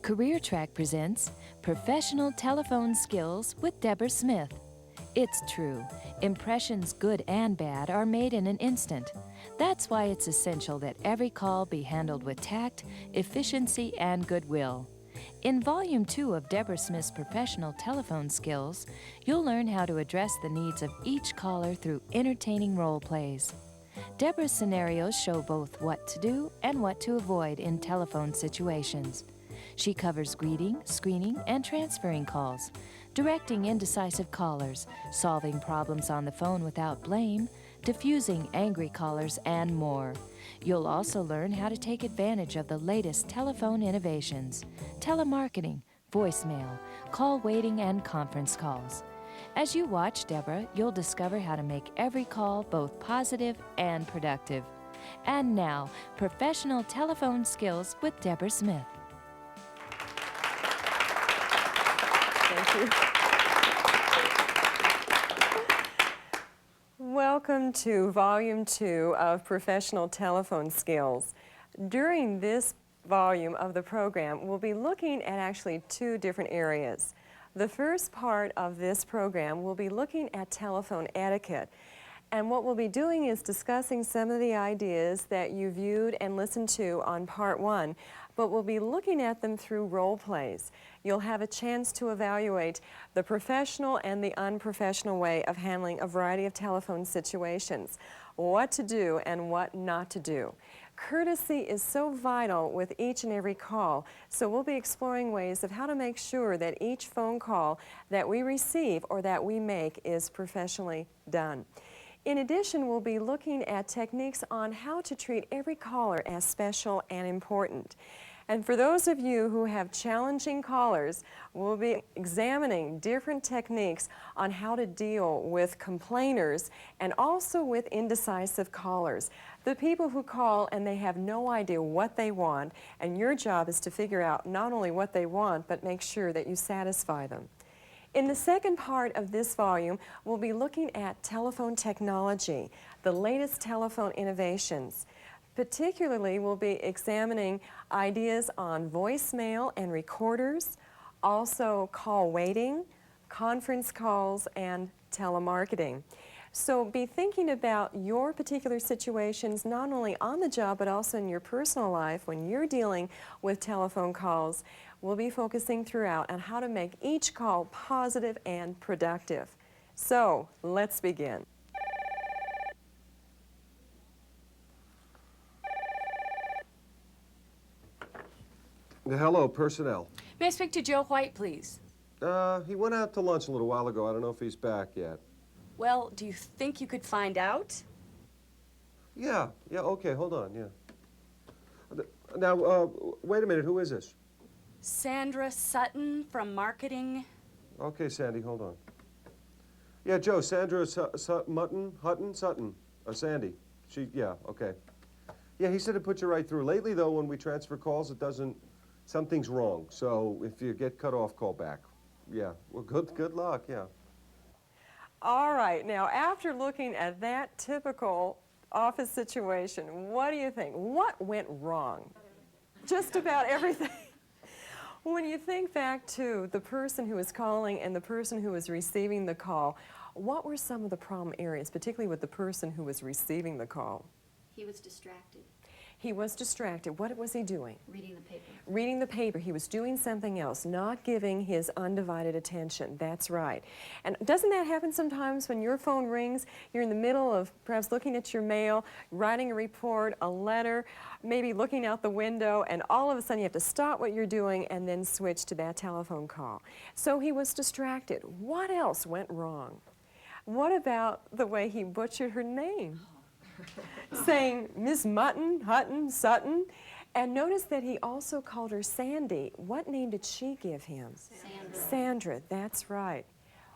Career Track presents Professional Telephone Skills with Debra Smith. It's true, impressions good and bad are made in an instant. That's why it's essential that every call be handled with tact, efficiency, and goodwill. In Volume 2 of Debra Smith's Professional Telephone Skills, you'll learn how to address the needs of each caller through entertaining role plays. Debra's scenarios show both what to do and what to avoid in telephone situations. She covers greeting, screening, and transferring calls, directing indecisive callers, solving problems on the phone without blame, defusing angry callers, and more. You'll also learn how to take advantage of the latest telephone innovations, telemarketing, voicemail, call waiting, and conference calls. As you watch Debra, you'll discover how to make every call both positive and productive. And now, Professional Telephone Skills with Debra Smith. Thank you. Welcome to Volume 2 of Professional Telephone Skills. During this volume of the program, we'll be looking at actually two different areas. The first part of this program will be looking at telephone etiquette. And what we'll be doing is discussing some of the ideas that you viewed and listened to on Part 1, but we'll be looking at them through role plays. You'll have a chance to evaluate the professional and the unprofessional way of handling a variety of telephone situations, what to do and what not to do. Courtesy is so vital with each and every call, so we'll be exploring ways of how to make sure that each phone call that we receive or that we make is professionally done. In addition, we'll be looking at techniques on how to treat every caller as special and important. And for those of you who have challenging callers, we'll be examining different techniques on how to deal with complainers and also with indecisive callers. The people who call and they have no idea what they want, and your job is to figure out not only what they want, but make sure that you satisfy them. In the second part of this volume, we'll be looking at telephone technology, the latest telephone innovations. Particularly, we'll be examining ideas on voicemail and recorders, also call waiting, conference calls, and telemarketing. So be thinking about your particular situations, not only on the job, but also in your personal life when you're dealing with telephone calls. We'll be focusing throughout on how to make each call positive and productive. So let's begin. Hello, personnel. May I speak to Joe White, please? He went out to lunch a little while ago. I don't know if he's back yet. Well, do you think you could find out? Yeah, okay, hold on, yeah. Now, wait a minute, who is this? Sandra Sutton from marketing. Okay, Sandy, hold on. Yeah, Joe, Sandra Sutton, Sandy. Yeah, okay. Yeah, he said to put you right through. Lately, though, when we transfer calls, it doesn't, something's wrong. So if you get cut off, call back. Yeah, well, good luck, yeah. All right, now after looking at that typical office situation, what do you think? What went wrong? Just about everything. When you think back to the person who was calling and the person who was receiving the call, what were some of the problem areas, particularly with the person who was receiving the call? He was distracted. He was distracted. What was he doing? Reading the paper. Reading the paper. He was doing something else, not giving his undivided attention. That's right. And doesn't that happen sometimes when your phone rings, you're in the middle of perhaps looking at your mail, writing a report, a letter, maybe looking out the window, and all of a sudden you have to stop what you're doing and then switch to that telephone call. So he was distracted. What else went wrong? What about the way he butchered her name? Saying Miss Mutton, Hutton, Sutton, and notice that he also called her Sandy. What name did she give him? Sandra. Sandra, that's right.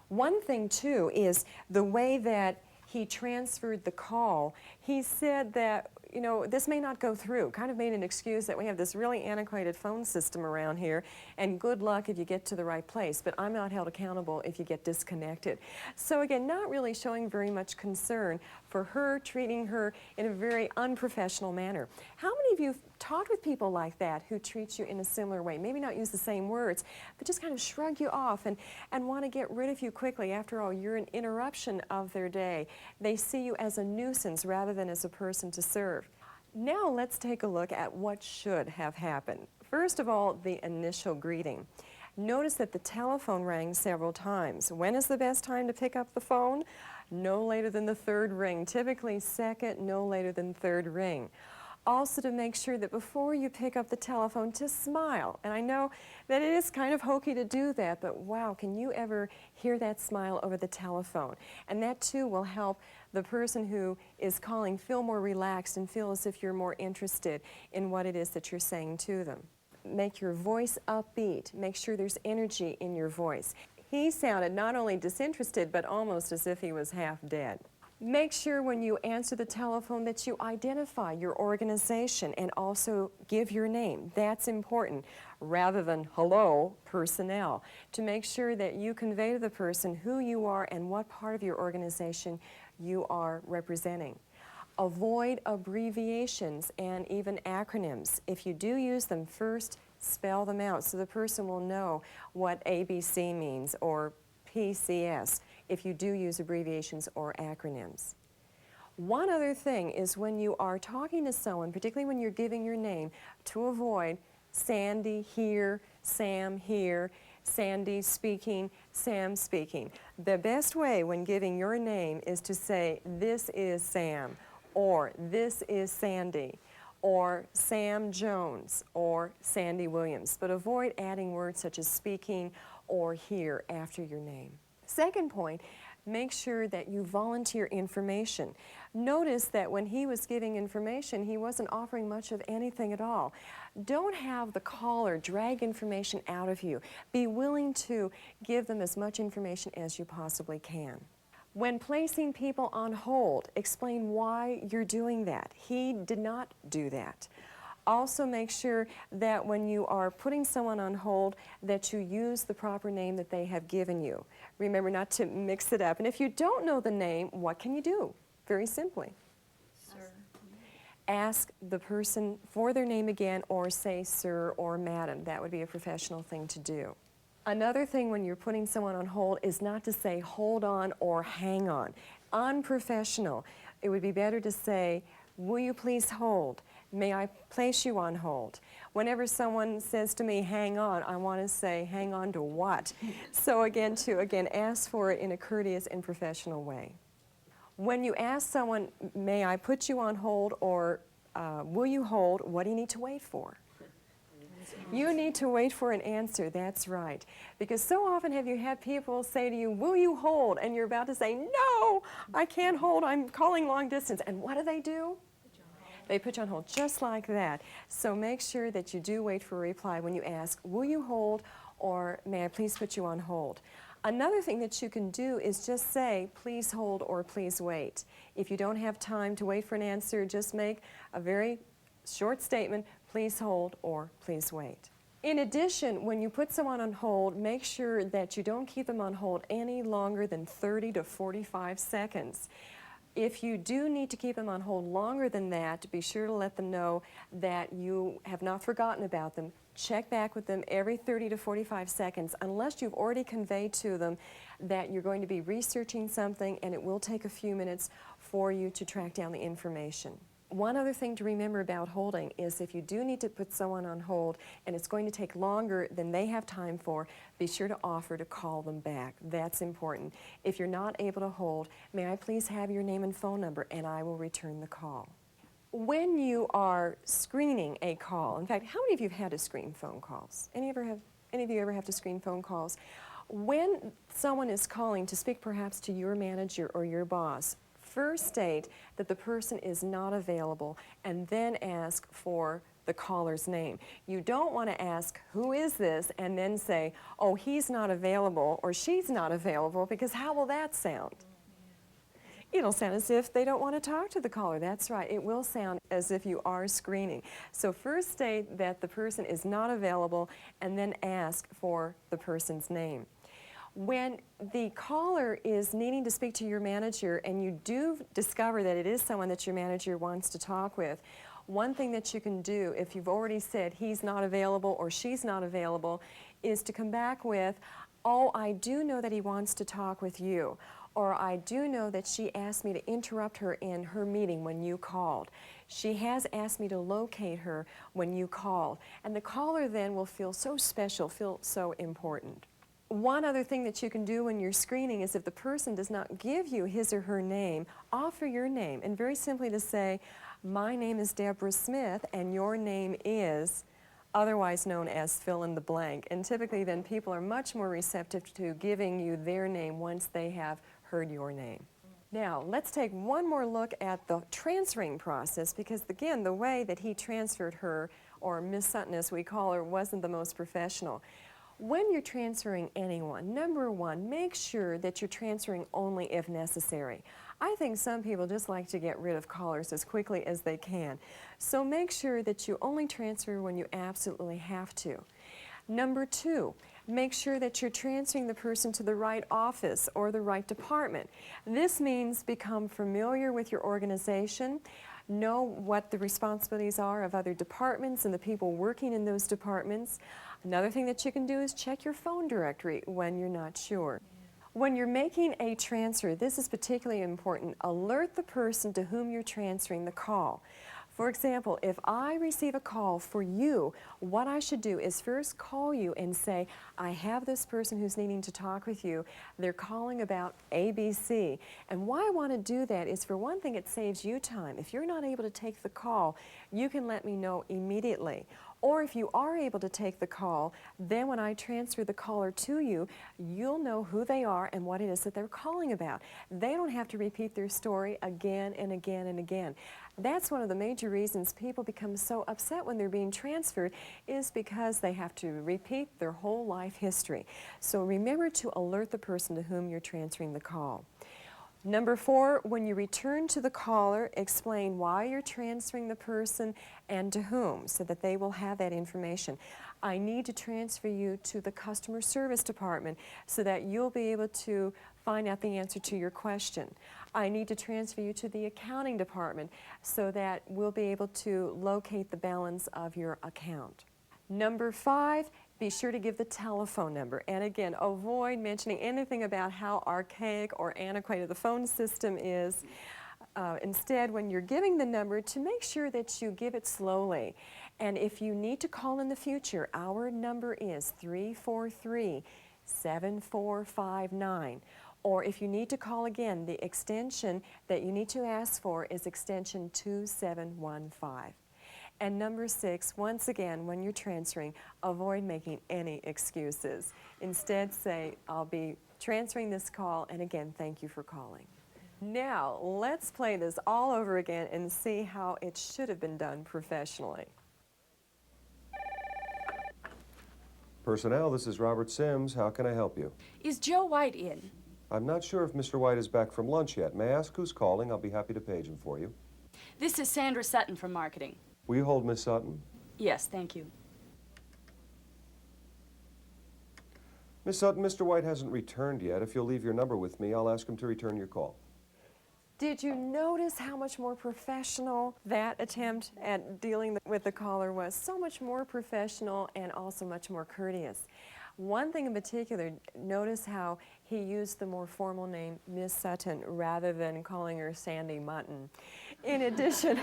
One thing too is the way that he transferred the call. He said that, you know, this may not go through, kind of made an excuse that we have this really antiquated phone system around here, and good luck if you get to the right place, but I'm not held accountable if you get disconnected. So again, not really showing very much concern for her, treating her in a very unprofessional manner. How many of you have talked with people like that who treat you in a similar way? Maybe not use the same words, but just kind of shrug you off and want to get rid of you quickly. After all, you're an interruption of their day. They see you as a nuisance rather than as a person to serve. Now let's take a look at what should have happened. First of all, the initial greeting. Notice that the telephone rang several times. When is the best time to pick up the phone? No later than the third ring. Typically second, no later than third ring. Also, to make sure that before you pick up the telephone, to smile. And I know that it is kind of hokey to do that, but wow, can you ever hear that smile over the telephone? And that too will help the person who is calling feel more relaxed and feel as if you're more interested in what it is that you're saying to them. Make your voice upbeat. Make sure there's energy in your voice. He sounded not only disinterested, but almost as if he was half dead. Make sure when you answer the telephone that you identify your organization and also give your name. That's important, rather than hello, personnel, to make sure that you convey to the person who you are and what part of your organization you are representing. Avoid abbreviations and even acronyms. If you do use them, first spell them out so the person will know what ABC means or PCS if you do use abbreviations or acronyms. One other thing is when you are talking to someone, particularly when you're giving your name, to avoid Sandy here, Sam here, Sandy speaking, Sam speaking. The best way when giving your name is to say, this is Sam, or this is Sandy, or Sam Jones, or Sandy Williams. But avoid adding words such as speaking or here after your name. Second point, make sure that you volunteer information. Notice that when he was giving information, he wasn't offering much of anything at all. Don't have the caller drag information out of you. Be willing to give them as much information as you possibly can. When placing people on hold, explain why you're doing that. He did not do that. Also make sure that when you are putting someone on hold that you use the proper name that they have given you. Remember not to mix it up. And if you don't know the name, what can you do? Very simply. Sir. Ask the person for their name again or say sir or madam. That would be a professional thing to do. Another thing when you're putting someone on hold is not to say hold on or hang on. Unprofessional. It would be better to say, will you please hold? May I place you on hold? Whenever someone says to me, hang on, I want to say, hang on to what? So again, ask for it in a courteous and professional way. When you ask someone, may I put you on hold or will you hold, what do you need to wait for? You need to wait for an answer, that's right. Because so often have you had people say to you, will you hold? And you're about to say, no, I can't hold, I'm calling long distance. And what do? They put you on hold just like that. So make sure that you do wait for a reply when you ask, will you hold, or may I please put you on hold? Another thing that you can do is just say, please hold or please wait. If you don't have time to wait for an answer, just make a very short statement, please hold or please wait. In addition, when you put someone on hold, make sure that you don't keep them on hold any longer than 30 to 45 seconds. If you do need to keep them on hold longer than that, be sure to let them know that you have not forgotten about them. Check back with them every 30 to 45 seconds unless you've already conveyed to them that you're going to be researching something and it will take a few minutes for you to track down the information. One other thing to remember about holding is if you do need to put someone on hold and it's going to take longer than they have time for, be sure to offer to call them back. That's important. If you're not able to hold, may I please have your name and phone number and I will return the call. When you are screening a call, in fact, how many of you have had to screen phone calls? Any of you ever have to screen phone calls? When someone is calling to speak perhaps to your manager or your boss, first state that the person is not available and then ask for the caller's name. You don't want to ask, who is this, and then say, oh, he's not available or she's not available, because how will that sound? It'll sound as if they don't want to talk to the caller. That's right. It will sound as if you are screening. So first state that the person is not available and then ask for the person's name. When the caller is needing to speak to your manager and you do discover that it is someone that your manager wants to talk with, one thing that you can do if you've already said he's not available or she's not available is to come back with, oh, I do know that he wants to talk with you. Or I do know that she asked me to interrupt her in her meeting when you called. She has asked me to locate her when you called. And the caller then will feel so special, feel so important. One other thing that you can do when you're screening is if the person does not give you his or her name, offer your name. And very simply to say, my name is Debra Smith and your name is, otherwise known as fill in the blank. And typically then people are much more receptive to giving you their name once they have heard your name. Now, let's take one more look at the transferring process because, again, the way that he transferred her, or Miss Sutton as we call her, wasn't the most professional. When you're transferring anyone, number one, make sure that you're transferring only if necessary. I think some people just like to get rid of callers as quickly as they can. So make sure that you only transfer when you absolutely have to. Number two, make sure that you're transferring the person to the right office or the right department. This means become familiar with your organization, know what the responsibilities are of other departments and the people working in those departments. Another thing that you can do is check your phone directory when you're not sure. When you're making a transfer, this is particularly important, alert the person to whom you're transferring the call. For example, if I receive a call for you, what I should do is first call you and say, I have this person who's needing to talk with you. They're calling about ABC. And why I want to do that is, for one thing, it saves you time. If you're not able to take the call, you can let me know immediately. Or if you are able to take the call, then when I transfer the caller to you, you'll know who they are and what it is that they're calling about. They don't have to repeat their story again and again and again. That's one of the major reasons people become so upset when they're being transferred, is because they have to repeat their whole life history. So remember to alert the person to whom you're transferring the call. Number four, when you return to the caller, explain why you're transferring the person and to whom, so that they will have that information. I need to transfer you to the customer service department so that you'll be able to find out the answer to your question. I need to transfer you to the accounting department so that we'll be able to locate the balance of your account. Number five, be sure to give the telephone number. And again, avoid mentioning anything about how archaic or antiquated the phone system is. Instead, when you're giving the number, to make sure that you give it slowly. And if you need to call in the future, our number is 343-7459. Or if you need to call again, the extension that you need to ask for is extension 2715. And number six, once again, when you're transferring, avoid making any excuses. Instead, say, I'll be transferring this call, and again, thank you for calling. Now, let's play this all over again and see how it should have been done professionally. Personnel, this is Robert Sims. How can I help you? Is Joe White in? I'm not sure if Mr. White is back from lunch yet. May I ask who's calling? I'll be happy to page him for you. This is Sandra Sutton from marketing. Will you hold Miss Sutton? Yes, thank you. Miss Sutton, Mr. White hasn't returned yet. If you'll leave your number with me, I'll ask him to return your call. Did you notice how much more professional that attempt at dealing with the caller was? So much more professional and also much more courteous. One thing in particular, notice how he used the more formal name Miss Sutton rather than calling her Sandy Mutton. In addition,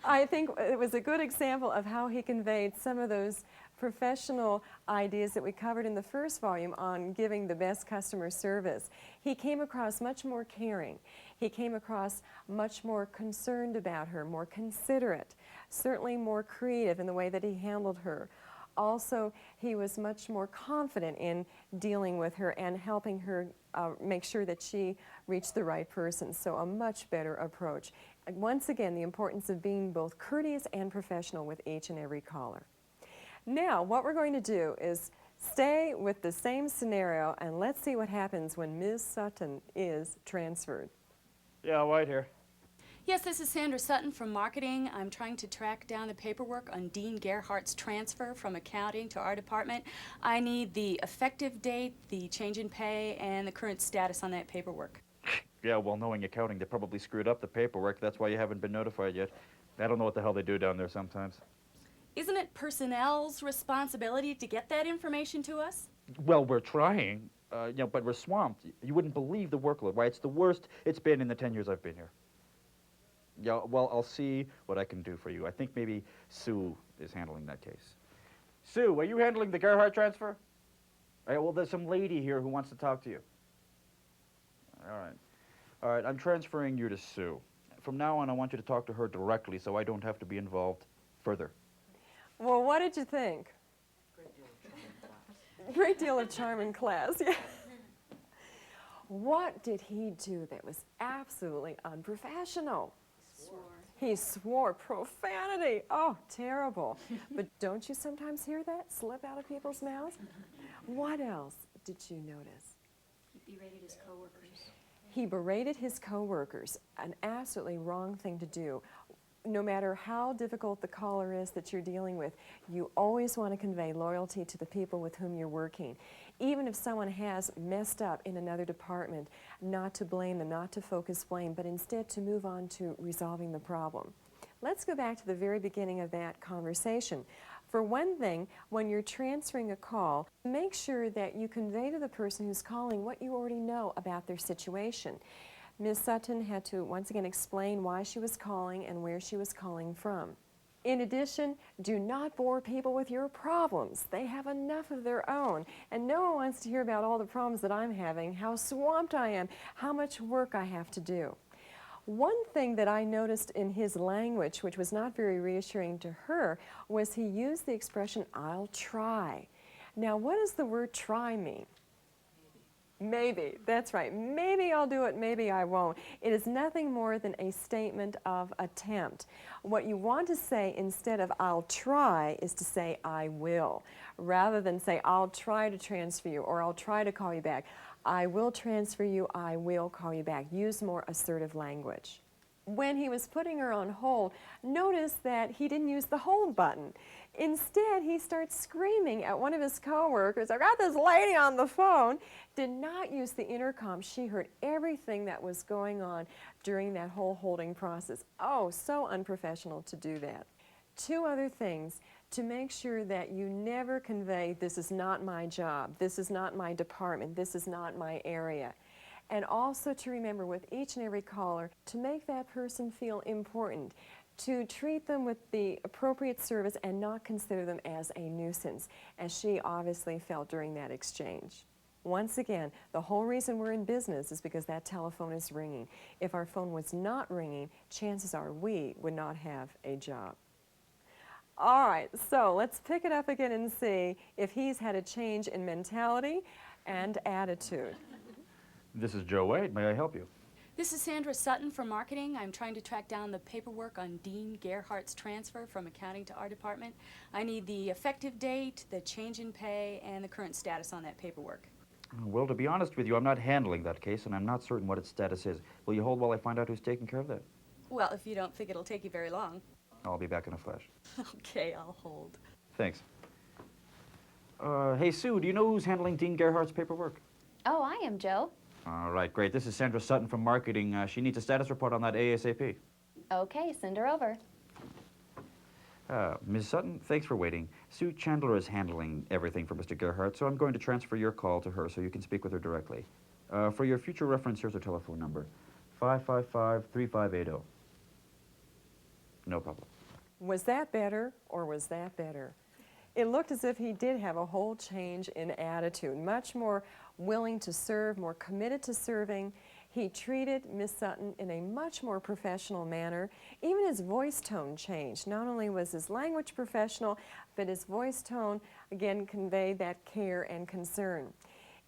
I think it was a good example of how he conveyed some of those professional ideas that we covered in the first volume on giving the best customer service. He came across much more caring. He came across much more concerned about her, more considerate, certainly more creative in the way that he handled her. Also, he was much more confident in dealing with her and helping her make sure that she reached the right person. So a much better approach. Once again, the importance of being both courteous and professional with each and every caller. Now, what we're going to do is stay with the same scenario, and let's see what happens when Ms. Sutton is transferred. Yeah, White here. Yes, this is Sandra Sutton from marketing. I'm trying to track down the paperwork on Dean Gerhardt's transfer from accounting to our department. I need the effective date, the change in pay, and the current status on that paperwork. Yeah, well, knowing accounting, they probably screwed up the paperwork. That's why you haven't been notified yet. I don't know what the hell they do down there sometimes. Isn't it personnel's responsibility to get that information to us? Well, we're trying, but we're swamped. You wouldn't believe the workload. Why, it's the worst it's been in the 10 years I've been here. Yeah, well, I'll see what I can do for you. I think maybe Sue is handling that case. Sue, are you handling the Gerhardt transfer? All right, well, there's some lady here who wants to talk to you. All right. All right, I'm transferring you to Sue. From now on, I want you to talk to her directly so I don't have to be involved further. Well, what did you think? Great deal of charm in class, yeah. What did he do that was absolutely unprofessional? He swore profanity. Oh, terrible. But don't you sometimes hear that slip out of people's mouths? What else did you notice? He berated his coworkers. He berated his coworkers, an absolutely wrong thing to do. No matter how difficult the caller is that you're dealing with, you always want to convey loyalty to the people with whom you're working. Even if someone has messed up in another department, not to blame them, not to focus blame, but instead to move on to resolving the problem. Let's go back to the very beginning of that conversation. For one thing, when you're transferring a call, make sure that you convey to the person who's calling what you already know about their situation. Ms. Sutton had to once again explain why she was calling and where she was calling from. In addition, do not bore people with your problems. They have enough of their own, and no one wants to hear about all the problems that I'm having, how swamped I am, how much work I have to do. One thing that I noticed in his language, which was not very reassuring to her, was he used the expression, "I'll try." Now, what does the word try mean? Maybe, that's right. Maybe I'll do it, maybe I won't. It is nothing more than a statement of attempt. What you want to say instead of I'll try is to say I will, rather than say I'll try to transfer you or I'll try to call you back. I will transfer you, I will call you back. Use more assertive language. When he was putting her on hold, notice that he didn't use the hold button. Instead, he starts screaming at one of his coworkers, "I got this lady on the phone." Did not use the intercom. She heard everything that was going on during that whole holding process. Oh, so unprofessional to do that. Two other things to make sure that you never convey, "This is not my job, this is not my department, this is not my area." And also to remember with each and every caller to make that person feel important, to treat them with the appropriate service and not consider them as a nuisance, as she obviously felt during that exchange. Once again, the whole reason we're in business is because that telephone is ringing. If our phone was not ringing, chances are we would not have a job. All right, so let's pick it up again and see if he's had a change in mentality and attitude. This is Joe White. May I help you? This is Sandra Sutton from marketing. I'm trying to track down the paperwork on Dean Gerhardt's transfer from accounting to our department. I need the effective date, the change in pay, and the current status on that paperwork. Well, to be honest with you, I'm not handling that case, and I'm not certain what its status is. Will you hold while I find out who's taking care of that? Well, if you don't think it'll take you very long. I'll be back in a flash. Okay, I'll hold. Thanks. Hey, Sue, do you know who's handling Dean Gerhardt's paperwork? Oh, I am, Joe. All right, great. This is Sandra Sutton from marketing. She needs a status report on that ASAP. Okay, send her over. Ms. Sutton, thanks for waiting. Sue Chandler is handling everything for Mr. Gerhardt, so I'm going to transfer your call to her so you can speak with her directly. For your future reference, here's her telephone number, 555-3580. No problem. Was that better or was that better? It looked as if he did have a whole change in attitude, much more willing to serve, more committed to serving. He treated Miss Sutton in a much more professional manner. Even his voice tone changed. Not only was his language professional, but his voice tone, again, conveyed that care and concern.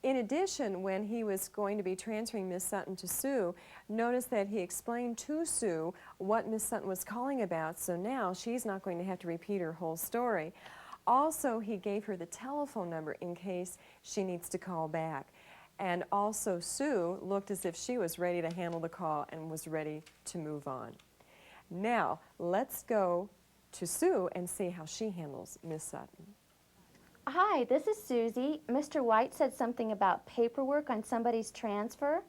In addition, when he was going to be transferring Miss Sutton to Sue, notice that he explained to Sue what Miss Sutton was calling about, so now she's not going to have to repeat her whole story. Also, he gave her the telephone number in case she needs to call back. And also Sue looked as if she was ready to handle the call and was ready to move on. Now, let's go to Sue and see how she handles Miss Sutton. Hi, this is Susie. Mr. White said something about paperwork on somebody's transfer.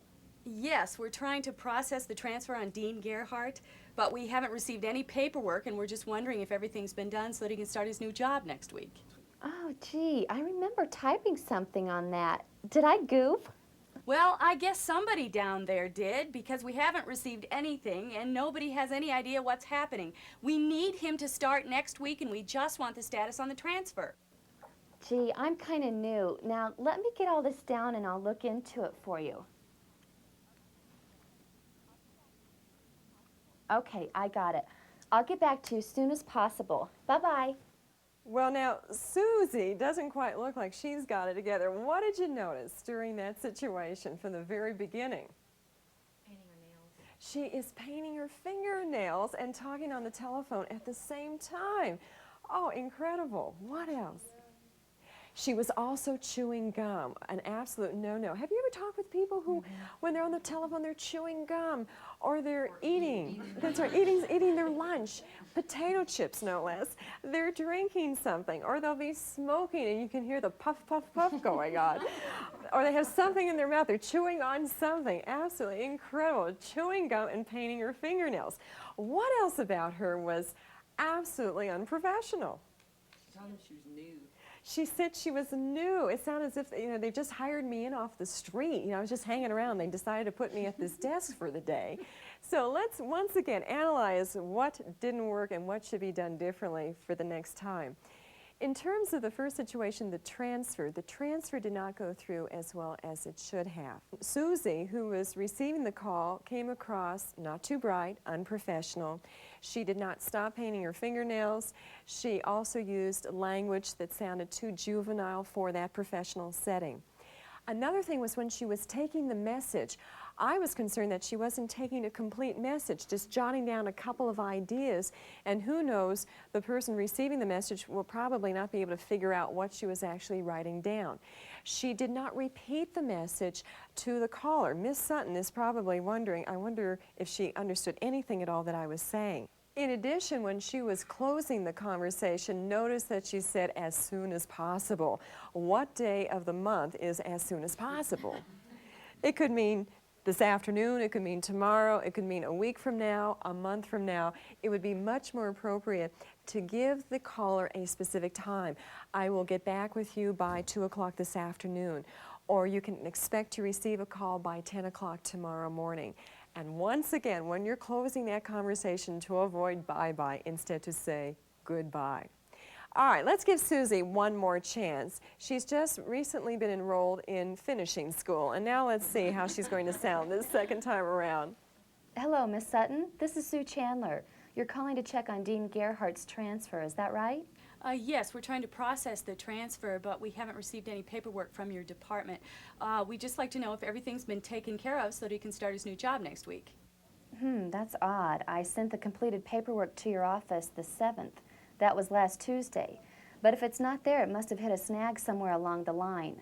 Yes, we're trying to process the transfer on Dean Gerhardt, but we haven't received any paperwork, and we're just wondering if everything's been done so that he can start his new job next week. Oh, gee, I remember typing something on that. Did I goof? Well, I guess somebody down there did, because we haven't received anything and nobody has any idea what's happening. We need him to start next week, and we just want the status on the transfer. Gee, I'm kind of new. Now, let me get all this down and I'll look into it for you. Okay, I got it. I'll get back to you as soon as possible. Bye-bye. Well, now, Susie doesn't quite look like she's got it together. What did you notice during that situation from the very beginning? Painting her nails. She is painting her fingernails and talking on the telephone at the same time. Oh, incredible. What else? She was also chewing gum, an absolute no-no. Have you ever talked with people who, when they're on the telephone, they're chewing gum, or they're eating, that's right, eating their lunch, potato chips no less. They're drinking something, or they'll be smoking and you can hear the puff, puff, puff going on. Or they have something in their mouth, they're chewing on something. Absolutely incredible, chewing gum and painting her fingernails. What else about her was absolutely unprofessional? She told him she was new. She said she was new. It sounded as if, they just hired me in off the street. I was just hanging around. They decided to put me at this desk for the day. So let's once again analyze what didn't work and what should be done differently for the next time. In terms of the first situation, the transfer did not go through as well as it should have. Susie, who was receiving the call, came across not too bright, unprofessional. She did not stop painting her fingernails. She also used language that sounded too juvenile for that professional setting. Another thing was when she was taking the message, I was concerned that she wasn't taking a complete message, just jotting down a couple of ideas, and who knows, the person receiving the message will probably not be able to figure out what she was actually writing down. She did not repeat the message to the caller. Miss Sutton is probably wondering, I wonder if she understood anything at all that I was saying. In addition, when she was closing the conversation, notice that she said, as soon as possible. What day of the month is as soon as possible? It could mean this afternoon, it could mean tomorrow, it could mean a week from now, a month from now. It would be much more appropriate to give the caller a specific time. I will get back with you by 2 o'clock this afternoon, or you can expect to receive a call by 10 o'clock tomorrow morning. And once again, when you're closing that conversation, to avoid bye-bye, instead to say goodbye. All right, let's give Susie one more chance. She's just recently been enrolled in finishing school, and now let's see how she's going to sound this second time around. Hello, Miss Sutton. This is Sue Chandler. You're calling to check on Dean Gerhardt's transfer, is that right? Yes, we're trying to process the transfer, but we haven't received any paperwork from your department. We'd just like to know if everything's been taken care of so that he can start his new job next week. That's odd. I sent the completed paperwork to your office the 7th. That was last Tuesday. But if it's not there, it must have hit a snag somewhere along the line.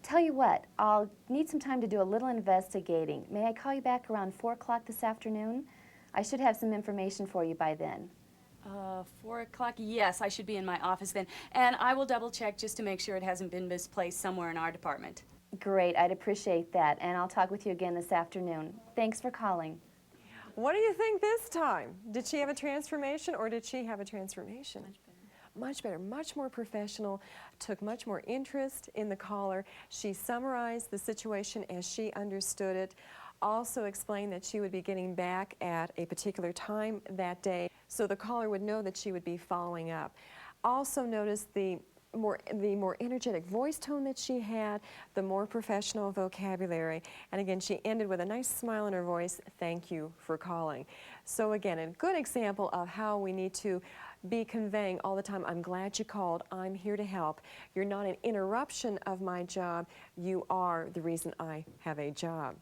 Tell you what, I'll need some time to do a little investigating. May I call you back around 4 o'clock this afternoon? I should have some information for you by then. 4 o'clock? Yes, I should be in my office then. And I will double check just to make sure it hasn't been misplaced somewhere in our department. Great, I'd appreciate that. And I'll talk with you again this afternoon. Thanks for calling. What do you think this time? Did she have a transformation, or did she have a transformation? Much better. Much better, much more professional, took much more interest in the caller. She summarized the situation as she understood it, also explained that she would be getting back at a particular time that day, so the caller would know that she would be following up. Also noticed the more energetic voice tone that she had, the more professional vocabulary, and again, she ended with a nice smile in her voice, thank you for calling. So again, a good example of how we need to be conveying all the time, I'm glad you called, I'm here to help. You're not an interruption of my job, you are the reason I have a job.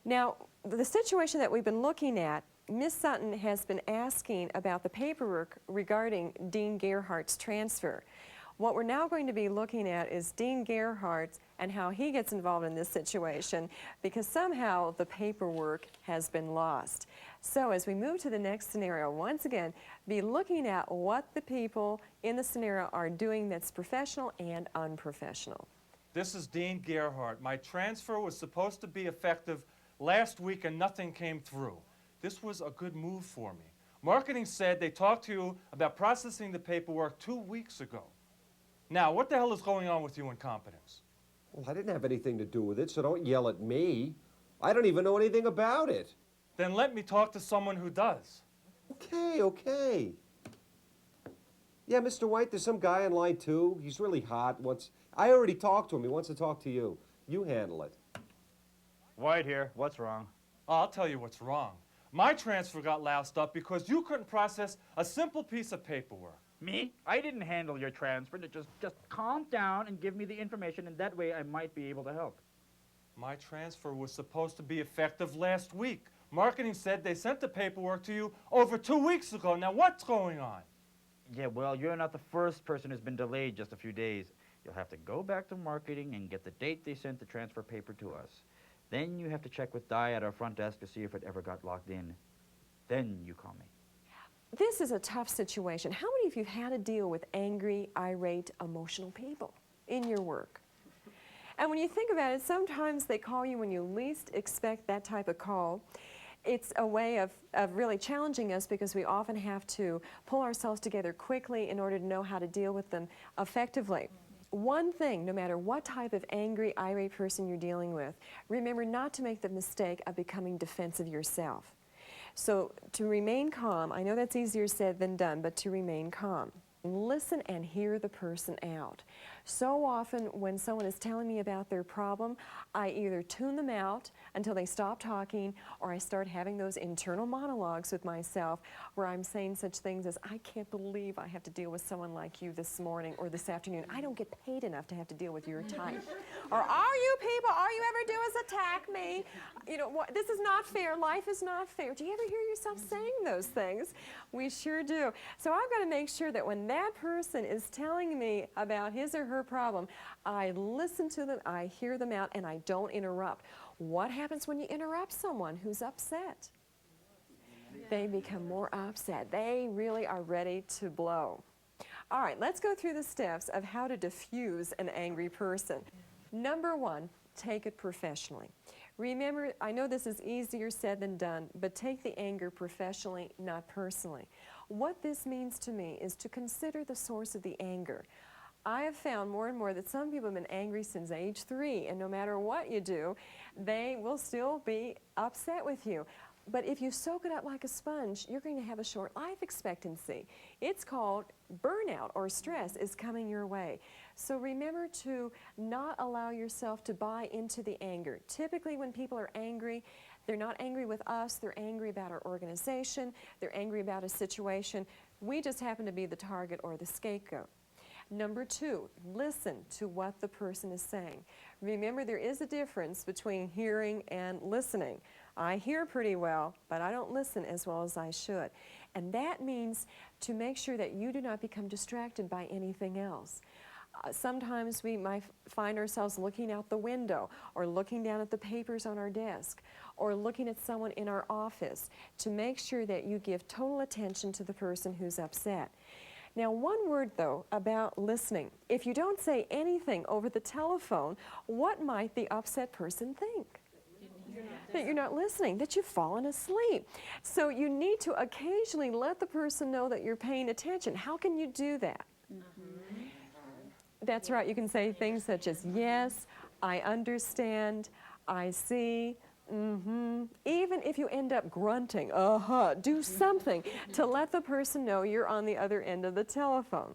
Now, the situation that we've been looking at, Ms. Sutton has been asking about the paperwork regarding Dean Gerhardt's transfer. What we're now going to be looking at is Dean Gerhardt and how he gets involved in this situation, because somehow the paperwork has been lost. So as we move to the next scenario, once again, be looking at what the people in the scenario are doing that's professional and unprofessional. This is Dean Gerhardt. My transfer was supposed to be effective last week and nothing came through. This was a good move for me. Marketing said they talked to you about processing the paperwork 2 weeks ago. Now, what the hell is going on with you, incompetence? Well, I didn't have anything to do with it, so don't yell at me. I don't even know anything about it. Then let me talk to someone who does. Okay, okay. Yeah, Mr. White, there's some guy in line 2. He's really hot. I already talked to him. He wants to talk to you. You handle it. White here. What's wrong? I'll tell you what's wrong. My transfer got loused up because you couldn't process a simple piece of paperwork. Me? I didn't handle your transfer. Just calm down and give me the information, and that way I might be able to help. My transfer was supposed to be effective last week. Marketing said they sent the paperwork to you over 2 weeks ago. Now what's going on? Yeah, well, you're not the first person who's been delayed just a few days. You'll have to go back to marketing and get the date they sent the transfer paper to us. Then you have to check with Di at our front desk to see if it ever got logged in. Then you call me. This is a tough situation. How many of you have had to deal with angry, irate, emotional people in your work? And when you think about it, sometimes they call you when you least expect that type of call. It's a way of really challenging us, because we often have to pull ourselves together quickly in order to know how to deal with them effectively. One thing, no matter what type of angry, irate person you're dealing with, remember not to make the mistake of becoming defensive yourself. So to remain calm, I know that's easier said than done, but to remain calm. Listen and hear the person out. So often when someone is telling me about their problem, I either tune them out until they stop talking, or I start having those internal monologues with myself where I'm saying such things as, I can't believe I have to deal with someone like you this morning or this afternoon. I don't get paid enough to have to deal with your type. Or all you people, all you ever do is attack me. You know, this is not fair. Life is not fair. Do you ever hear yourself saying those things? We sure do. So I've got to make sure that when that person is telling me about his or her problem, I listen to them, I hear them out, and I don't interrupt. What happens when you interrupt someone who's upset? They become more upset. They really are ready to blow. All right, let's go through the steps of how to diffuse an angry person. Number 1, take it professionally. Remember, I know this is easier said than done, but take the anger professionally, not personally. What this means to me is to consider the source of the anger. I have found more and more that some people have been angry since age 3, and no matter what you do, they will still be upset with you. But if you soak it up like a sponge, you're going to have a short life expectancy. It's called burnout, or stress is coming your way. So remember to not allow yourself to buy into the anger. Typically when people are angry, they're not angry with us, they're angry about our organization, they're angry about a situation. We just happen to be the target or the scapegoat. Number 2, listen to what the person is saying. Remember, there is a difference between hearing and listening. I hear pretty well, but I don't listen as well as I should. And that means to make sure that you do not become distracted by anything else. Sometimes we might find ourselves looking out the window, or looking down at the papers on our desk, or looking at someone in our office, to make sure that you give total attention to the person who's upset. Now, one word, though, about listening. If you don't say anything over the telephone, what might the upset person think? That you're not listening, that you've fallen asleep. So you need to occasionally let the person know that you're paying attention. How can you do that? That's right. You can say things such as, yes, I understand, I see, Even if you end up grunting, do something to let the person know you're on the other end of the telephone.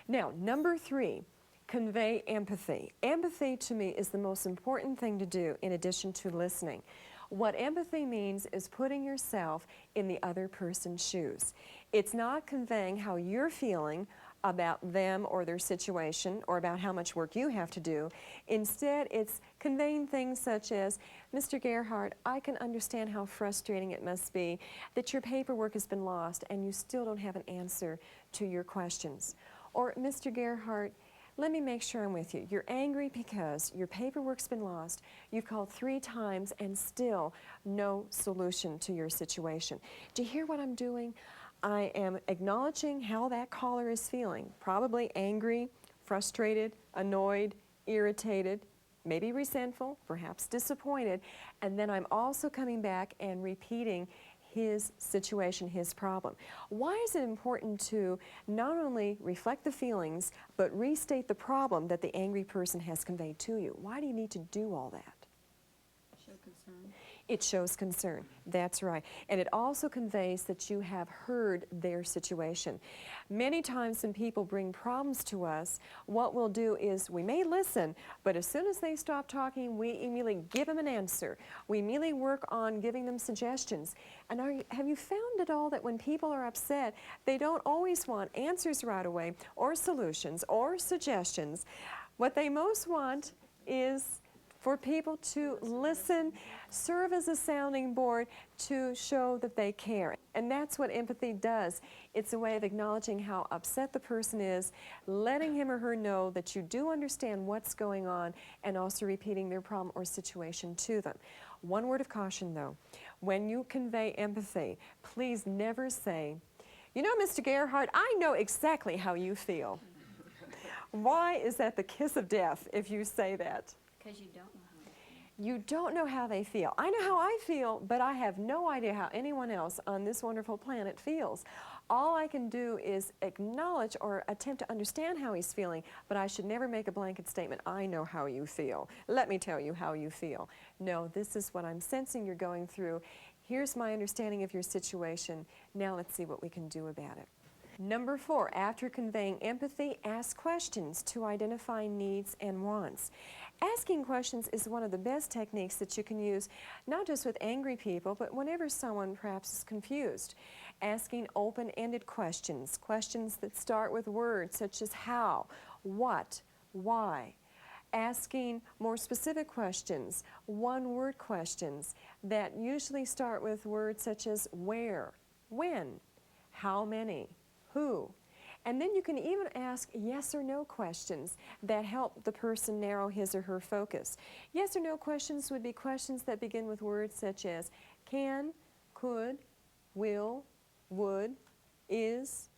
Now, number 3, convey empathy. Empathy to me is the most important thing to do in addition to listening. What empathy means is putting yourself in the other person's shoes. It's not conveying how you're feeling about them or their situation or about how much work you have to do. Instead, it's conveying things such as, Mr. Gerhardt, I can understand how frustrating it must be that your paperwork has been lost and you still don't have an answer to your questions. Or, Mr. Gerhardt, let me make sure I'm with you. You're angry because your paperwork's been lost. You've called 3 times and still no solution to your situation. Do you hear what I'm doing? I am acknowledging how that caller is feeling. Probably angry, frustrated, annoyed, irritated, maybe resentful, perhaps disappointed. And then I'm also coming back and repeating his situation, his problem. Why is it important to not only reflect the feelings, but restate the problem that the angry person has conveyed to you? Why do you need to do all that? Show concern. It shows concern. That's right. And it also conveys that you have heard their situation. Many times when people bring problems to us, what we'll do is we may listen, but as soon as they stop talking, we immediately give them an answer. We immediately work on giving them suggestions. And have you found at all that when people are upset, they don't always want answers right away, or solutions, or suggestions? What they most want is for people to listen, serve as a sounding board to show that they care. And that's what empathy does. It's a way of acknowledging how upset the person is, letting him or her know that you do understand what's going on, and also repeating their problem or situation to them. One word of caution though, when you convey empathy, please never say, "You know, Mr. Gerhardt, I know exactly how you feel." Why is that the kiss of death if you say that? Because you don't know how they feel. You don't know how they feel. I know how I feel, but I have no idea how anyone else on this wonderful planet feels. All I can do is acknowledge or attempt to understand how he's feeling, but I should never make a blanket statement, "I know how you feel. Let me tell you how you feel." No, this is what I'm sensing you're going through. Here's my understanding of your situation. Now let's see what we can do about it. Number 4, after conveying empathy, ask questions to identify needs and wants. Asking questions is one of the best techniques that you can use, not just with angry people, but whenever someone perhaps is confused. Asking open-ended questions, questions that start with words such as how, what, why. Asking more specific questions, one-word questions that usually start with words such as where, when, how many, who. And then you can even ask yes or no questions that help the person narrow his or her focus. Yes or no questions would be questions that begin with words such as can, could, will, would, is,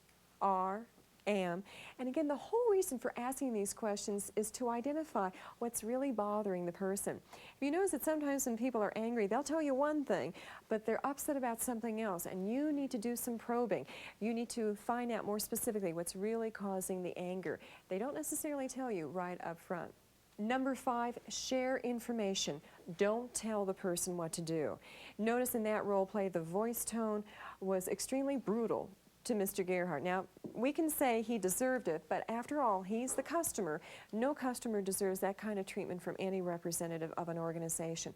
are, am. And again, the whole reason for asking these questions is to identify what's really bothering the person. If you notice that sometimes when people are angry, they'll tell you one thing, but they're upset about something else, and you need to do some probing. You need to find out more specifically what's really causing the anger. They don't necessarily tell you right up front. Number 5, share information. Don't tell the person what to do. Notice in that role play, the voice tone was extremely brutal to Mr. Gerhardt. Now, we can say he deserved it, but after all, he's the customer. No customer deserves that kind of treatment from any representative of an organization.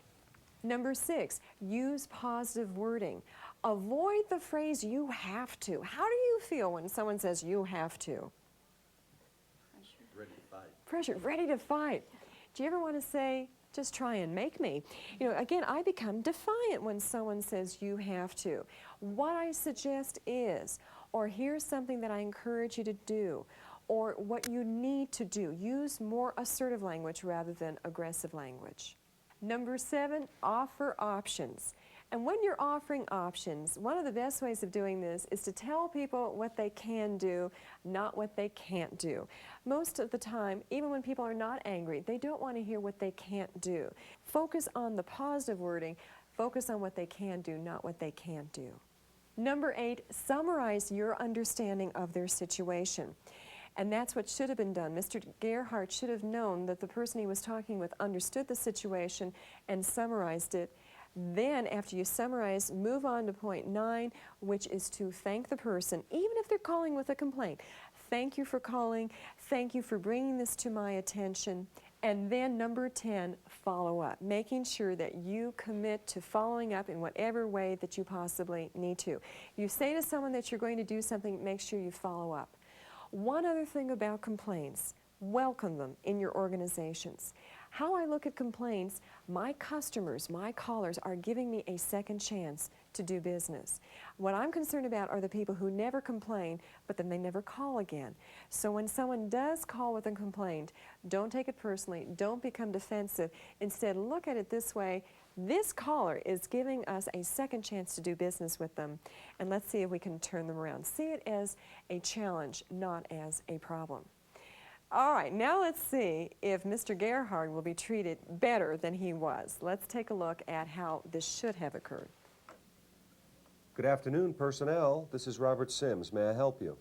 Number 6, use positive wording. Avoid the phrase, "you have to." How do you feel when someone says, "you have to"? Pressure. Ready to fight. Pressure, ready to fight. Do you ever want to say, "just try and make me"? You know, again, I become defiant when someone says, "you have to." What I suggest is, or here's something that I encourage you to do, or what you need to do. Use more assertive language rather than aggressive language. Number 7, offer options. And when you're offering options, one of the best ways of doing this is to tell people what they can do, not what they can't do. Most of the time, even when people are not angry, they don't want to hear what they can't do. Focus on the positive wording. Focus on what they can do, not what they can't do. Number 8, summarize your understanding of their situation. And that's what should have been done. Mr. Gerhardt should have known that the person he was talking with understood the situation and summarized it. Then, after you summarize, move on to point 9, which is to thank the person, even if they're calling with a complaint. Thank you for calling. Thank you for bringing this to my attention. And then number 10, follow up, making sure that you commit to following up in whatever way that you possibly need to. You say to someone that you're going to do something, make sure you follow up. One other thing about complaints, welcome them in your organizations. How I look at complaints, my customers, my callers are giving me a second chance to do business. What I'm concerned about are the people who never complain, but then they never call again. So when someone does call with a complaint, don't take it personally, don't become defensive. Instead, look at it this way: this caller is giving us a second chance to do business with them, and let's see if we can turn them around. See it as a challenge, not as a problem. All right, now let's see if Mr. Gerhard will be treated better than he was. Let's take a look at how this should have occurred. Good afternoon, personnel. This is Robert Sims. May I help you?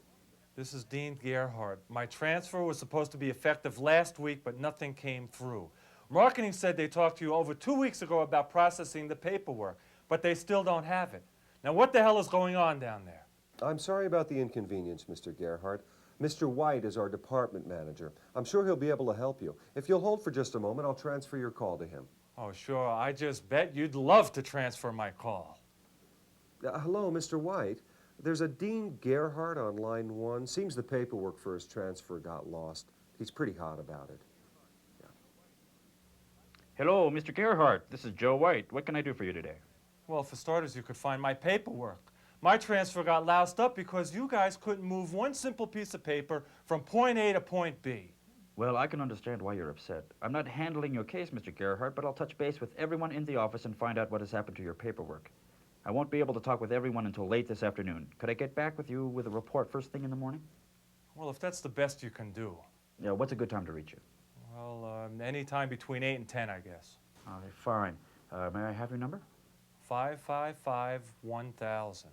This is Dean Gerhardt. My transfer was supposed to be effective last week, but nothing came through. Marketing said they talked to you over 2 weeks ago about processing the paperwork, but they still don't have it. Now, what the hell is going on down there? I'm sorry about the inconvenience, Mr. Gerhardt. Mr. White is our department manager. I'm sure he'll be able to help you. If you'll hold for just a moment, I'll transfer your call to him. Oh, sure. I just bet you'd love to transfer my call. Hello, Mr. White. There's a Dean Gerhardt on line 1. Seems the paperwork for his transfer got lost. He's pretty hot about it. Hello, Mr. Gerhardt. This is Joe White. What can I do for you today? Well, for starters, you could find my paperwork. My transfer got loused up because you guys couldn't move one simple piece of paper from point A to point B. Well, I can understand why you're upset. I'm not handling your case, Mr. Gerhardt, but I'll touch base with everyone in the office and find out what has happened to your paperwork. I won't be able to talk with everyone until late this afternoon. Could I get back with you with a report first thing in the morning? Well, if that's the best you can do. Yeah, what's a good time to reach you? Well, any time between 8 and 10, I guess. All right, fine. May I have your number? 555-1000.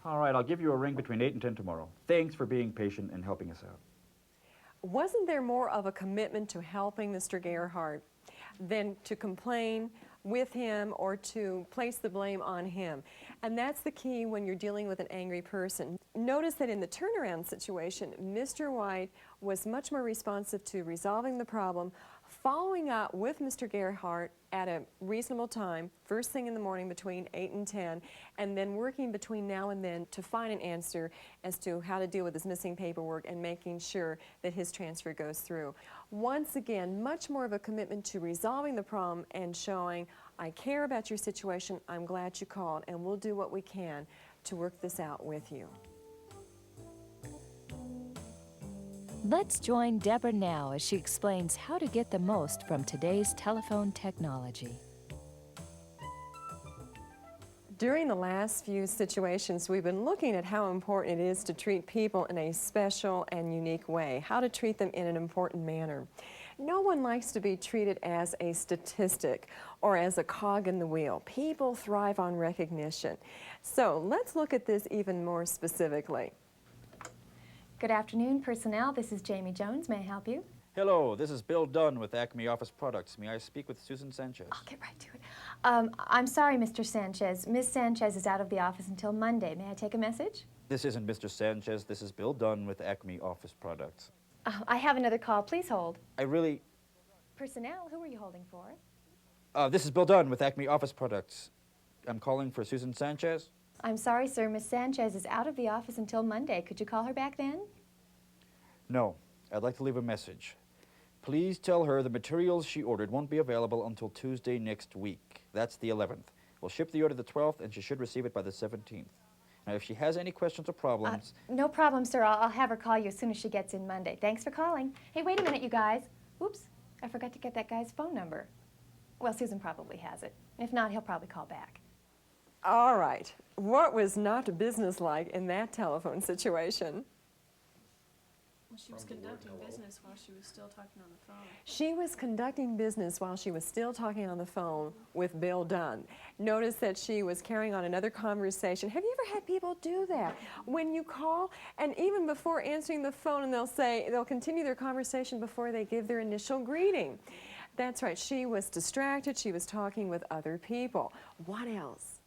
All right, I'll give you a ring between 8 and 10 tomorrow. Thanks for being patient and helping us out. Wasn't there more of a commitment to helping Mr. Gerhardt than to complain with him or to place the blame on him? And that's the key when you're dealing with an angry person. Notice that in the turnaround situation, Mr. White was much more responsive to resolving the problem, following up with Mr. Gerhardt at a reasonable time, first thing in the morning between 8 and 10, and then working between now and then to find an answer as to how to deal with his missing paperwork and making sure that his transfer goes through. Once again, much more of a commitment to resolving the problem and showing, I care about your situation, I'm glad you called, and we'll do what we can to work this out with you. Let's join Debra now as she explains how to get the most from today's telephone technology. During the last few situations, we've been looking at how important it is to treat people in a special and unique way, how to treat them in an important manner. No one likes to be treated as a statistic or as a cog in the wheel. People thrive on recognition. So let's look at this even more specifically. Good afternoon, personnel. This is Jamie Jones. May I help you? Hello, this is Bill Dunn with Acme Office Products. May I speak with Susan Sanchez? I'll get right to it. I'm sorry, Mr. Sanchez. Miss Sanchez is out of the office until Monday. May I take a message? This isn't Mr. Sanchez. This is Bill Dunn with Acme Office Products. I have another call. Please hold. Personnel, who are you holding for? This is Bill Dunn with Acme Office Products. I'm calling for Susan Sanchez. I'm sorry, sir. Miss Sanchez is out of the office until Monday. Could you call her back then? No, I'd like to leave a message. Please tell her the materials she ordered won't be available until Tuesday next week. That's the 11th. We'll ship the order the 12th, and she should receive it by the 17th. Now, if she has any questions or problems... No problem, sir. I'll have her call you as soon as she gets in Monday. Thanks for calling. Hey, wait a minute, you guys. Oops, I forgot to get that guy's phone number. Well, Susan probably has it. If not, he'll probably call back. All right. What was not businesslike in that telephone situation? Well, she was conducting business while she was still talking on the phone. She was conducting business while she was still talking on the phone with Bill Dunn. Notice that she was carrying on another conversation. Have you ever had people do that? When you call, and even before answering the phone, and they'll continue their conversation before they give their initial greeting. That's right. She was distracted. She was talking with other people. What else?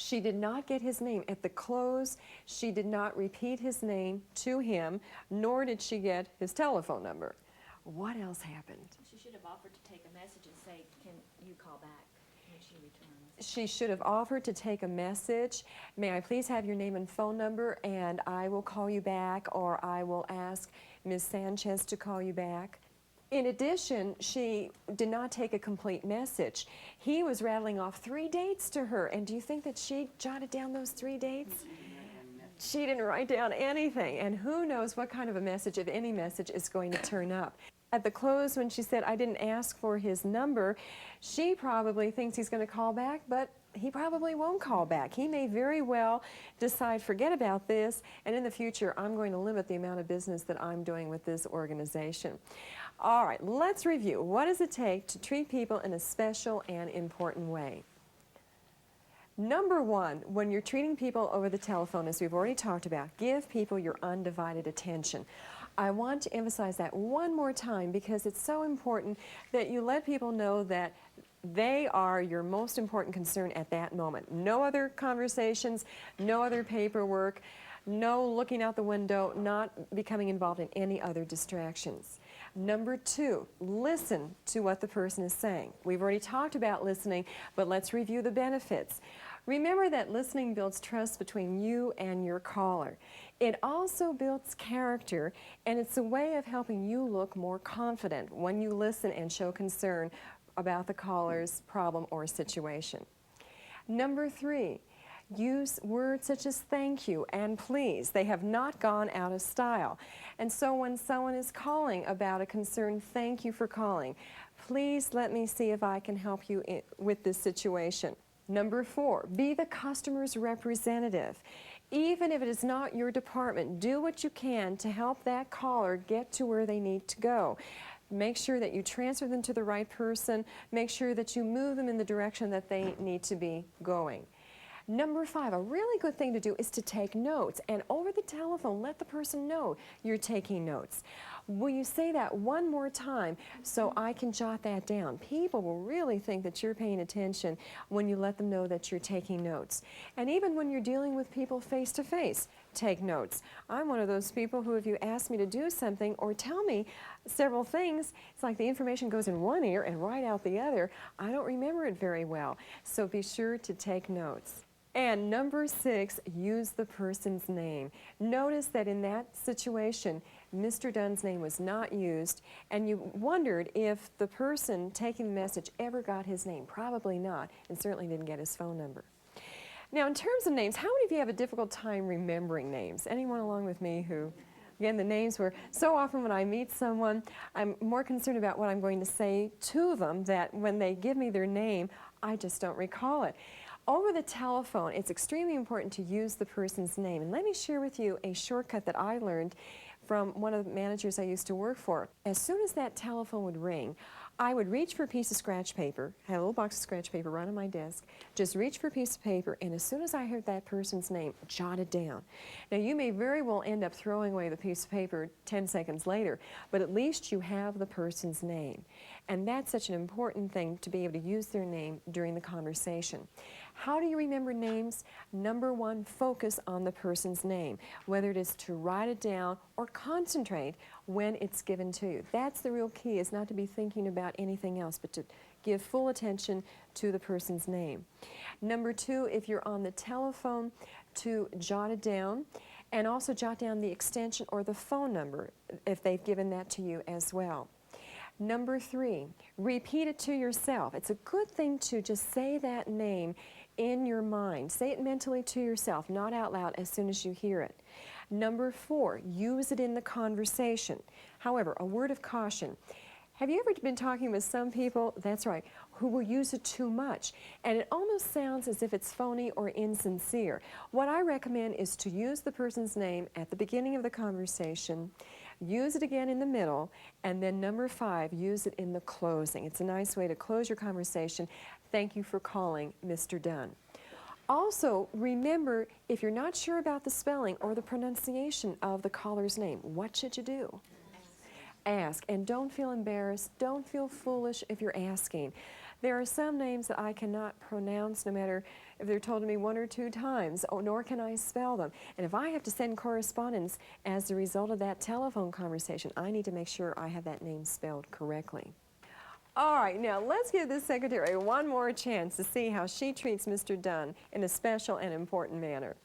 She did not get his name. At the close, she did not repeat his name to him, nor did she get his telephone number. What else happened? She should have offered to take a message and say, can you call back when she returns? She should have offered to take a message. May I please have your name and phone number, and I will call you back, or I will ask Ms. Sanchez to call you back. In addition, she did not take a complete message. He was rattling off 3 dates to her, and do you think that she jotted down those 3 dates? She didn't write down anything, and who knows what kind of a message, if any message, is going to turn up. At the close, when she said, I didn't ask for his number, she probably thinks he's going to call back, but he probably won't call back. He may very well decide, forget about this, and in the future, I'm going to limit the amount of business that I'm doing with this organization. All right, let's review. What does it take to treat people in a special and important way? Number one, when you're treating people over the telephone, as we've already talked about, give people your undivided attention. I want to emphasize that one more time because it's so important that you let people know that they are your most important concern at that moment. No other conversations, no other paperwork, no looking out the window, not becoming involved in any other distractions. Number two, listen to what the person is saying. We've already talked about listening, but let's review the benefits. Remember that listening builds trust between you and your caller. It also builds character, and it's a way of helping you look more confident when you listen and show concern about the caller's problem or situation. Number three, use words such as thank you and please. They have not gone out of style. And so when someone is calling about a concern, thank you for calling. Please let me see if I can help you with this situation. Number four, be the customer's representative. Even if it is not your department, do what you can to help that caller get to where they need to go. Make sure that you transfer them to the right person. Make sure that you move them in the direction that they need to be going. Number five, a really good thing to do is to take notes, and over the telephone, let the person know you're taking notes. Will you say that one more time so I can jot that down? People will really think that you're paying attention when you let them know that you're taking notes. And even when you're dealing with people face to face, take notes. I'm one of those people who, if you ask me to do something or tell me several things, it's like the information goes in one ear and right out the other. I don't remember it very well. So be sure to take notes. And number six, use the person's name. Notice that in that situation, Mr. Dunn's name was not used, and you wondered if the person taking the message ever got his name. Probably not, and certainly didn't get his phone number. Now, in terms of names, how many of you have a difficult time remembering names? Anyone along with me who, again, the names were so often when I meet someone, I'm more concerned about what I'm going to say to them that when they give me their name, I just don't recall it. Over the telephone, it's extremely important to use the person's name. And let me share with you a shortcut that I learned from one of the managers I used to work for. As soon as that telephone would ring, I would reach for a piece of scratch paper, I had a little box of scratch paper right on my desk, just reach for a piece of paper, and as soon as I heard that person's name, jot it down. Now, you may very well end up throwing away the piece of paper 10 seconds later, but at least you have the person's name. And that's such an important thing, to be able to use their name during the conversation. How do you remember names? Number one, focus on the person's name, whether it is to write it down or concentrate when it's given to you. That's the real key, is not to be thinking about anything else, but to give full attention to the person's name. Number two, if you're on the telephone, to jot it down, and also jot down the extension or the phone number if they've given that to you as well. Number three, repeat it to yourself. It's a good thing to just say that name in your mind. Say it mentally to yourself, not out loud as soon as you hear it. Number four, use it in the conversation. However, a word of caution. Have you ever been talking with some people, that's right, who will use it too much? And it almost sounds as if it's phony or insincere. What I recommend is to use the person's name at the beginning of the conversation, use it again in the middle, and then number five, use it in the closing. It's a nice way to close your conversation. Thank you for calling, Mr. Dunn. Also, remember, if you're not sure about the spelling or the pronunciation of the caller's name, what should you do? Ask, and don't feel embarrassed, don't feel foolish if you're asking. There are some names that I cannot pronounce no matter if they're told to me 1 or 2 times, nor can I spell them. And if I have to send correspondence as a result of that telephone conversation, I need to make sure I have that name spelled correctly. All right, now let's give this secretary one more chance to see how she treats Mr. Dunn in a special and important manner.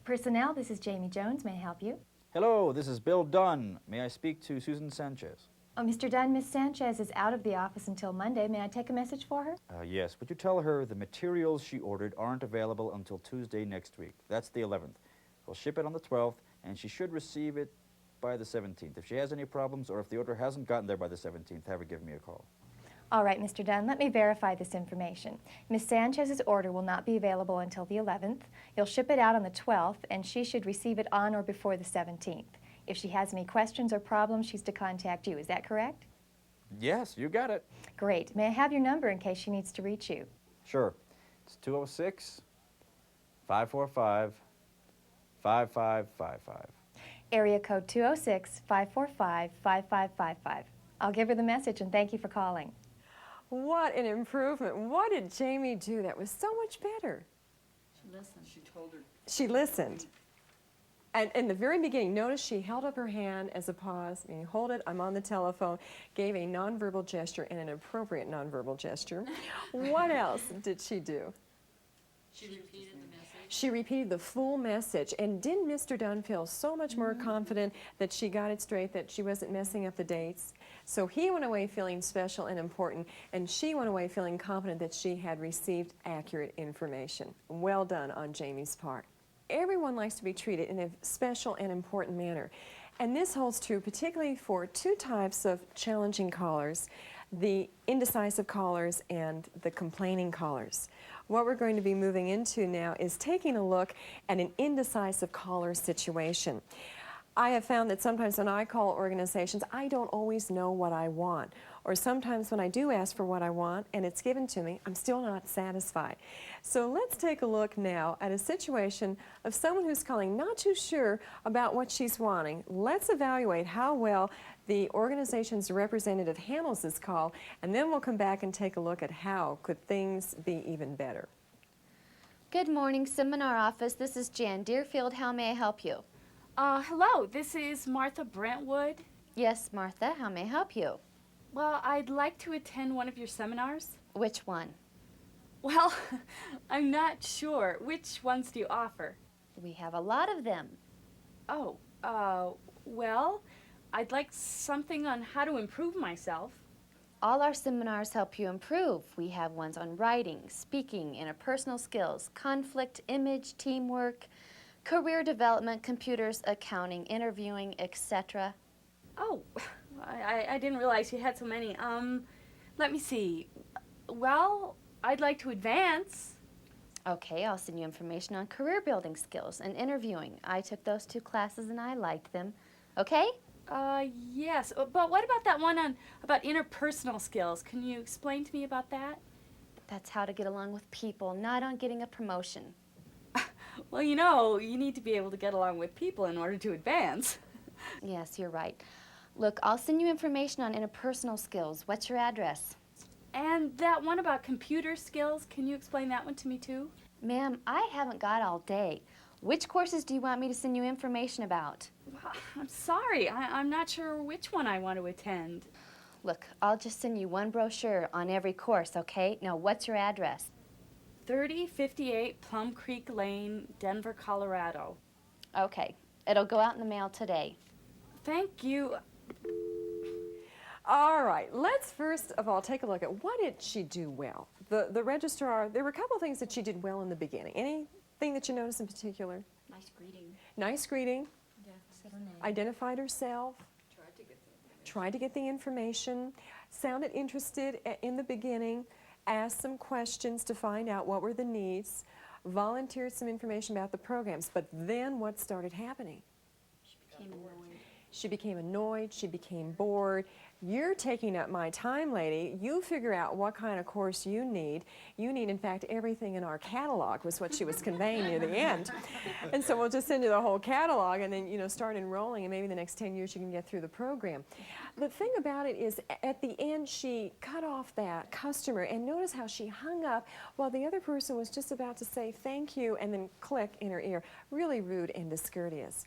Personnel, this is Jamie Jones. May I help you? Hello, this is Bill Dunn. May I speak to Susan Sanchez? Oh, Mr. Dunn, Miss Sanchez is out of the office until Monday. May I take a message for her? Yes. Would you tell her the materials she ordered aren't available until Tuesday next week? That's the 11th. We'll ship it on the 12th, and she should receive it by the 17th. If she has any problems or if the order hasn't gotten there by the 17th, have her give me a call. All right, Mr. Dunn, let me verify this information. Miss Sanchez's order will not be available until the 11th. You'll ship it out on the 12th, and she should receive it on or before the 17th. If she has any questions or problems, she's to contact you. Is that correct? Yes, you got it. Great. May I have your number in case she needs to reach you? Sure. It's 206-545-5555. Area code 206-545-5555. I'll give her the message and thank you for calling. What an improvement. What did Jamie do that was so much better? She listened. She told her. She listened. And in the very beginning, notice she held up her hand as a pause, meaning hold it, I'm on the telephone, gave a nonverbal gesture and an appropriate nonverbal gesture. What else did she do? She repeated the message. She repeated the full message. And didn't Mr. Dunn feel so much more confident that she got it straight, that she wasn't messing up the dates? So he went away feeling special and important, and she went away feeling confident that she had received accurate information. Well done on Jamie's part. Everyone likes to be treated in a special and important manner. And this holds true particularly for two types of challenging callers, the indecisive callers and the complaining callers. What we're going to be moving into now is taking a look at an indecisive caller situation. I have found that sometimes when I call organizations, I don't always know what I want. Or sometimes when I do ask for what I want and it's given to me, I'm still not satisfied. So let's take a look now at a situation of someone who's calling not too sure about what she's wanting. Let's evaluate how well the organization's representative handles this call, and then we'll come back and take a look at how could things be even better. Good morning, seminar office. This is Jan Deerfield. How may I help you? Hello, this is Martha Brentwood. Yes, Martha. How may I help you? Well, I'd like to attend one of your seminars. Which one? Well, I'm not sure. Which ones do you offer? We have a lot of them. Oh, well, I'd like something on how to improve myself. All our seminars help you improve. We have ones on writing, speaking, interpersonal skills, conflict, image, teamwork, career development, computers, accounting, interviewing, etc. Oh, I didn't realize you had so many. Let me see. Well, I'd like to advance. Okay, I'll send you information on career building skills and interviewing. I took those two classes and I liked them. Okay? Yes, but what about that one about interpersonal skills? Can you explain to me about that? That's how to get along with people, not on getting a promotion. Well, you need to be able to get along with people in order to advance. Yes, you're right. Look, I'll send you information on interpersonal skills. What's your address? And that one about computer skills, can you explain that one to me too? Ma'am, I haven't got all day. Which courses do you want me to send you information about? Well, I'm sorry, I'm not sure which one I want to attend. Look, I'll just send you one brochure on every course, okay? Now, what's your address? 3058 Plum Creek Lane, Denver, Colorado. Okay, it'll go out in the mail today. Thank you. All right, let's first of all take a look at what did she do well. The registrar, there were a couple things that she did well in the beginning. Anything that you noticed in particular? Nice greeting. Nice greeting. Yeah, said her name. Identified herself. Tried to get the information. Sounded interested in the beginning. Asked some questions to find out what were the needs. Volunteered some information about the programs. But then what started happening? She became annoyed. She became bored. You're taking up my time, lady. You figure out what kind of course you need. You need, in fact, everything in our catalog was what she was conveying near the end. And so we'll just send you the whole catalog and then, start enrolling, and maybe the next 10 years you can get through the program. The thing about it is, at the end, she cut off that customer, and notice how she hung up while the other person was just about to say thank you and then click in her ear. Really rude and discourteous.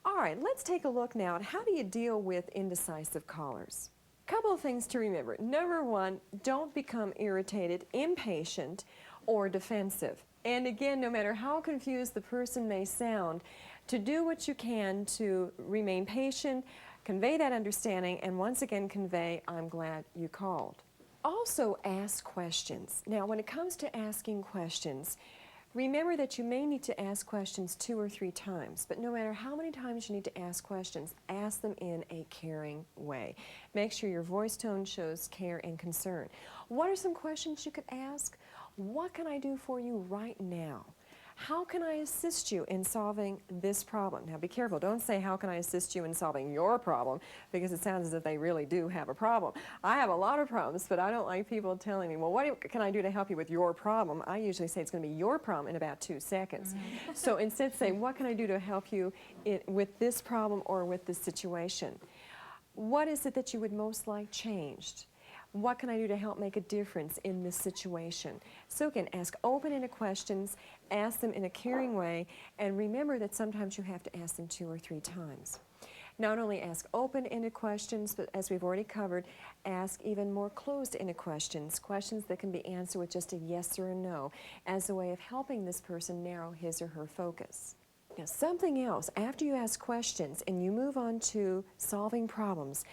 All right, let's take a look now at how do you deal with indecisive callers. Couple of things to remember. Number one, don't become irritated, impatient, or defensive. And again, no matter how confused the person may sound, to do what you can to remain patient, convey that understanding, and once again convey, I'm glad you called. Also ask questions. Now, when it comes to asking questions, remember that you may need to ask questions 2 or 3 times, but no matter how many times you need to ask questions, ask them in a caring way. Make sure your voice tone shows care and concern. What are some questions you could ask? What can I do for you right now? How can I assist you in solving this problem? Now be careful, don't say how can I assist you in solving your problem, because it sounds as if they really do have a problem. I have a lot of problems, but I don't like people telling me, well, what can I do to help you with your problem? I usually say it's going to be your problem in about 2 seconds. So instead say, what can I do to help you with this problem or with this situation? What is it that you would most like changed? What can I do to help make a difference in this situation? So again, ask open-ended questions, ask them in a caring way, and remember that sometimes you have to ask them 2 or 3 times. Not only ask open-ended questions, but as we've already covered, ask even more closed-ended questions, questions that can be answered with just a yes or a no, as a way of helping this person narrow his or her focus. Now, something else, after you ask questions and you move on to solving problems,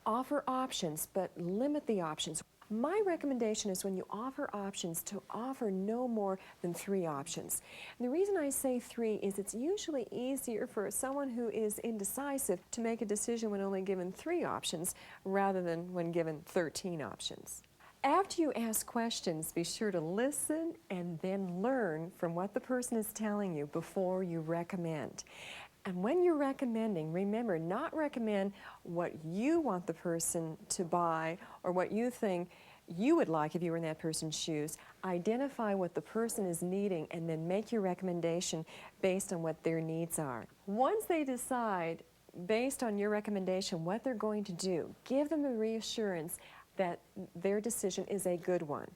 offer options, but limit the options. My recommendation is when you offer options to offer no more than 3 options. And the reason I say 3 is it's usually easier for someone who is indecisive to make a decision when only given 3 options rather than when given 13 options. After you ask questions, be sure to listen and then learn from what the person is telling you before you recommend. And when you're recommending, remember, not recommend what you want the person to buy or what you think you would like if you were in that person's shoes. Identify what the person is needing and then make your recommendation based on what their needs are. Once they decide, based on your recommendation, what they're going to do, give them the reassurance that their decision is a good one.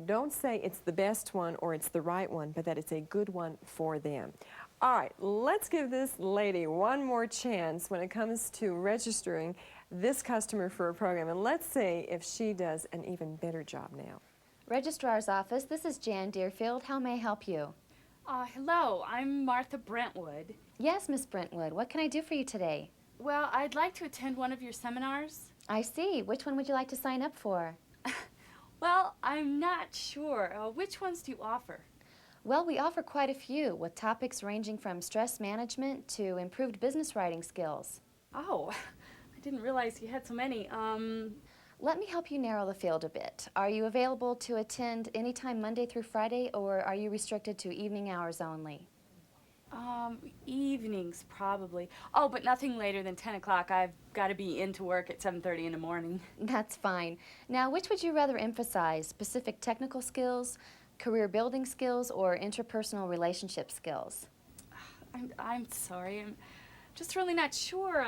Don't say it's the best one or it's the right one, but that it's a good one for them. All right, let's give this lady one more chance when it comes to registering this customer for a program, and let's see if she does an even better job now. Registrar's office, this is Jan Deerfield. How may I help you? Hello, I'm Martha Brentwood. Yes, Miss Brentwood. What can I do for you today? Well, I'd like to attend one of your seminars. I see. Which one would you like to sign up for? Well, I'm not sure. Which ones do you offer? Well, we offer quite a few, with topics ranging from stress management to improved business writing skills. Oh, I didn't realize you had so many. Let me help you narrow the field a bit. Are you available to attend anytime Monday through Friday, or are you restricted to evening hours only? Evenings, probably. Oh, but nothing later than 10 o'clock. I've got to be into work at 7:30 in the morning. That's fine. Now, which would you rather emphasize, specific technical skills, career building skills, or interpersonal relationship skills? I'm sorry. I'm just really not sure.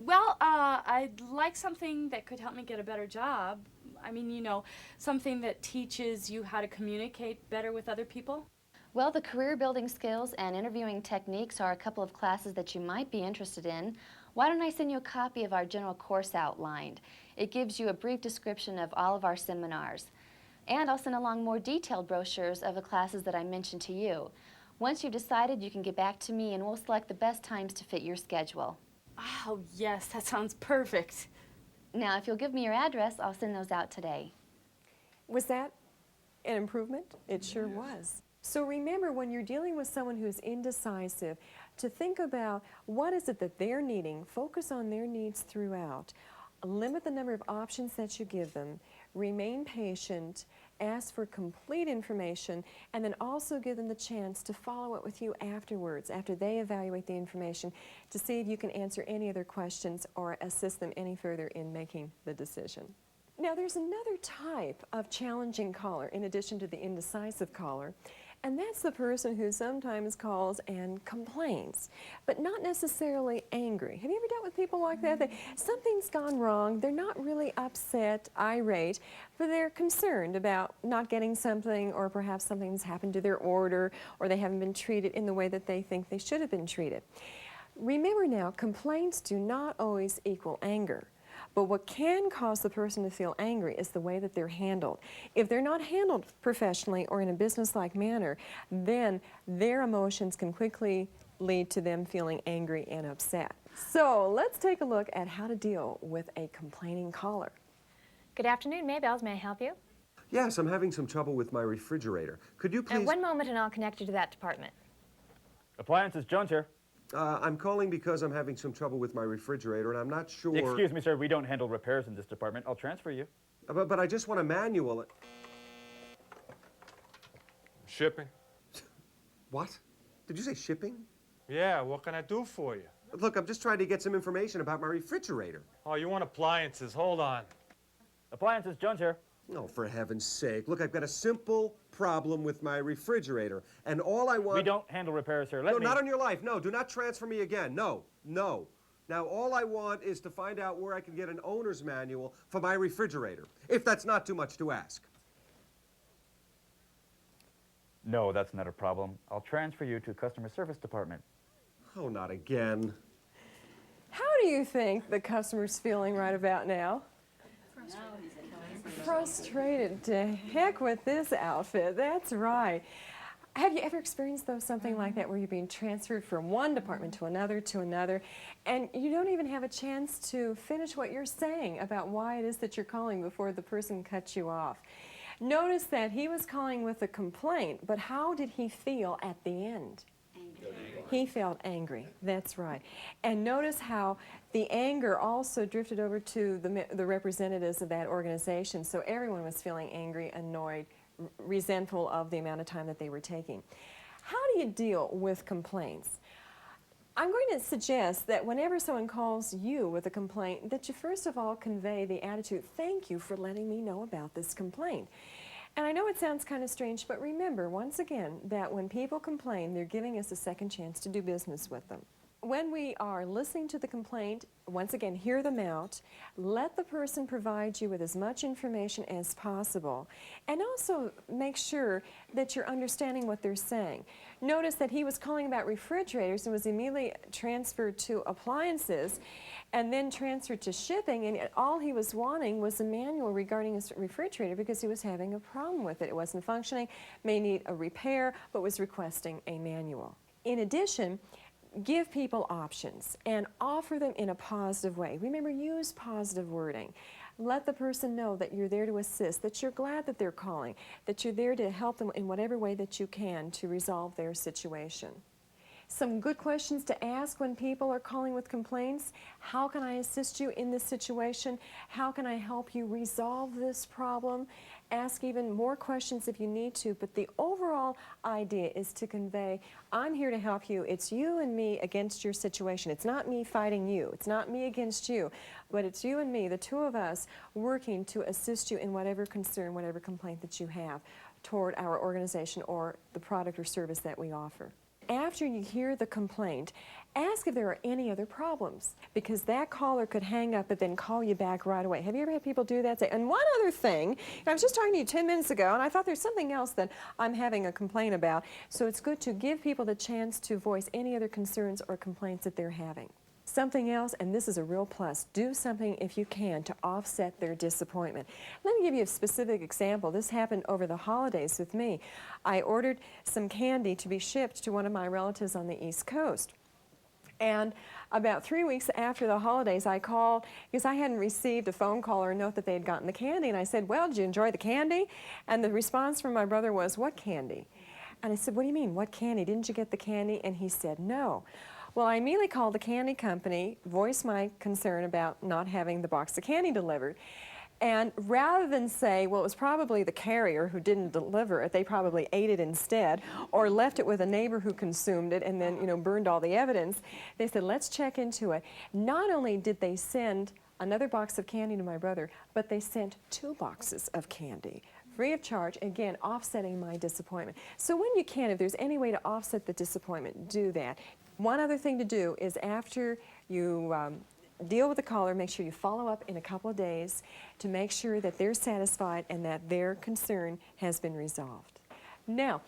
I'd like something that could help me get a better job. I mean, you know, something that teaches you how to communicate better with other people. Well, the career building skills and interviewing techniques are a couple of classes that you might be interested in. Why don't I send you a copy of our general course outlined? It gives you a brief description of all of our seminars. And I'll send along more detailed brochures of the classes that I mentioned to you. Once you've decided, you can get back to me and we'll select the best times to fit your schedule. Oh, yes, that sounds perfect. Now, if you'll give me your address, I'll send those out today. Was that an improvement? It sure was. So remember, when you're dealing with someone who's indecisive, to think about what is it that they're needing, focus on their needs throughout, limit the number of options that you give them, remain patient, ask for complete information, and then also give them the chance to follow up with you afterwards, after they evaluate the information, to see if you can answer any other questions or assist them any further in making the decision. Now, there's another type of challenging caller in addition to the indecisive caller, and that's the person who sometimes calls and complains, but not necessarily angry. Have you ever dealt with people like that? Something's gone wrong, they're not really upset, irate, but they're concerned about not getting something, or perhaps something's happened to their order, or they haven't been treated in the way that they think they should have been treated. Remember now, complaints do not always equal anger. But what can cause the person to feel angry is the way that they're handled. If they're not handled professionally or in a business-like manner, then their emotions can quickly lead to them feeling angry and upset. So let's take a look at how to deal with a complaining caller. Good afternoon, Maybells. May I help you? Yes, I'm having some trouble with my refrigerator. Could you please... One moment and I'll connect you to that department. Appliances, Jones here. I'm calling because I'm having some trouble with my refrigerator, and I'm not sure... Excuse me, sir. We don't handle repairs in this department. I'll transfer you. But I just want a manual. Shipping? What? Did you say shipping? Yeah, what can I do for you? Look, I'm just trying to get some information about my refrigerator. Oh, you want appliances? Hold on. Appliances, Jones here. Oh, for heaven's sake. Look, I've got a simple problem with my refrigerator, and all I want... We don't handle repairs here. No, not on your life. No, do not transfer me again. No, no. Now, all I want is to find out where I can get an owner's manual for my refrigerator, if that's not too much to ask. No, that's not a problem. I'll transfer you to customer service department. Oh, not again. How do you think the customer's feeling right about now? Frustrated to heck with this outfit. That's right. Have you ever experienced, though, something like that where you're being transferred from one department to another, and you don't even have a chance to finish what you're saying about why it is that you're calling before the person cuts you off? Notice that he was calling with a complaint, but how did he feel at the end? He felt angry. That's right. And notice how the anger also drifted over to the representatives of that organization, so everyone was feeling angry, annoyed, resentful of the amount of time that they were taking. How do you deal with complaints? I'm going to suggest that whenever someone calls you with a complaint, that you first of all convey the attitude, thank you for letting me know about this complaint. And I know it sounds kind of strange, but remember, once again, that when people complain, they're giving us a second chance to do business with them. When we are listening to the complaint, once again, hear them out, let the person provide you with as much information as possible, and also make sure that you're understanding what they're saying. Notice that he was calling about refrigerators and was immediately transferred to appliances and then transferred to shipping, and all he was wanting was a manual regarding his refrigerator because he was having a problem with it. It wasn't functioning, may need a repair, but was requesting a manual. In addition, give people options and offer them in a positive way. Remember, use positive wording. Let the person know that you're there to assist, that you're glad that they're calling, that you're there to help them in whatever way that you can to resolve their situation. Some good questions to ask when people are calling with complaints. How can I assist you in this situation? How can I help you resolve this problem? Ask even more questions if you need to, but the overall idea is to convey, I'm here to help you. It's you and me against your situation. It's not me fighting you. It's not me against you, but it's you and me, the two of us, working to assist you in whatever concern, whatever complaint that you have toward our organization or the product or service that we offer. After you hear the complaint, ask if there are any other problems, because that caller could hang up and then call you back right away. Have you ever had people do that? Say, and one other thing, I was just talking to you 10 minutes ago, and I thought there's something else that I'm having a complaint about. So it's good to give people the chance to voice any other concerns or complaints that they're having. Something else, and this is a real plus, do something if you can to offset their disappointment. Let me give you a specific example. This happened over the holidays with me. I ordered some candy to be shipped to one of my relatives on the East Coast. And about 3 weeks after the holidays, I called because I hadn't received a phone call or a note that they had gotten the candy. And I said, well, did you enjoy the candy? And the response from my brother was, what candy? And I said, what do you mean, what candy? Didn't you get the candy? And he said, no. Well, I immediately called the candy company, voiced my concern about not having the box of candy delivered. And rather than say, well, it was probably the carrier who didn't deliver it, they probably ate it instead, or left it with a neighbor who consumed it and then, burned all the evidence, they said, let's check into it. Not only did they send another box of candy to my brother, but they sent 2 boxes of candy, free of charge, again, offsetting my disappointment. So when you can, if there's any way to offset the disappointment, do that. One other thing to do is after you deal with the caller, make sure you follow up in a couple of days to make sure that they're satisfied and that their concern has been resolved. Now,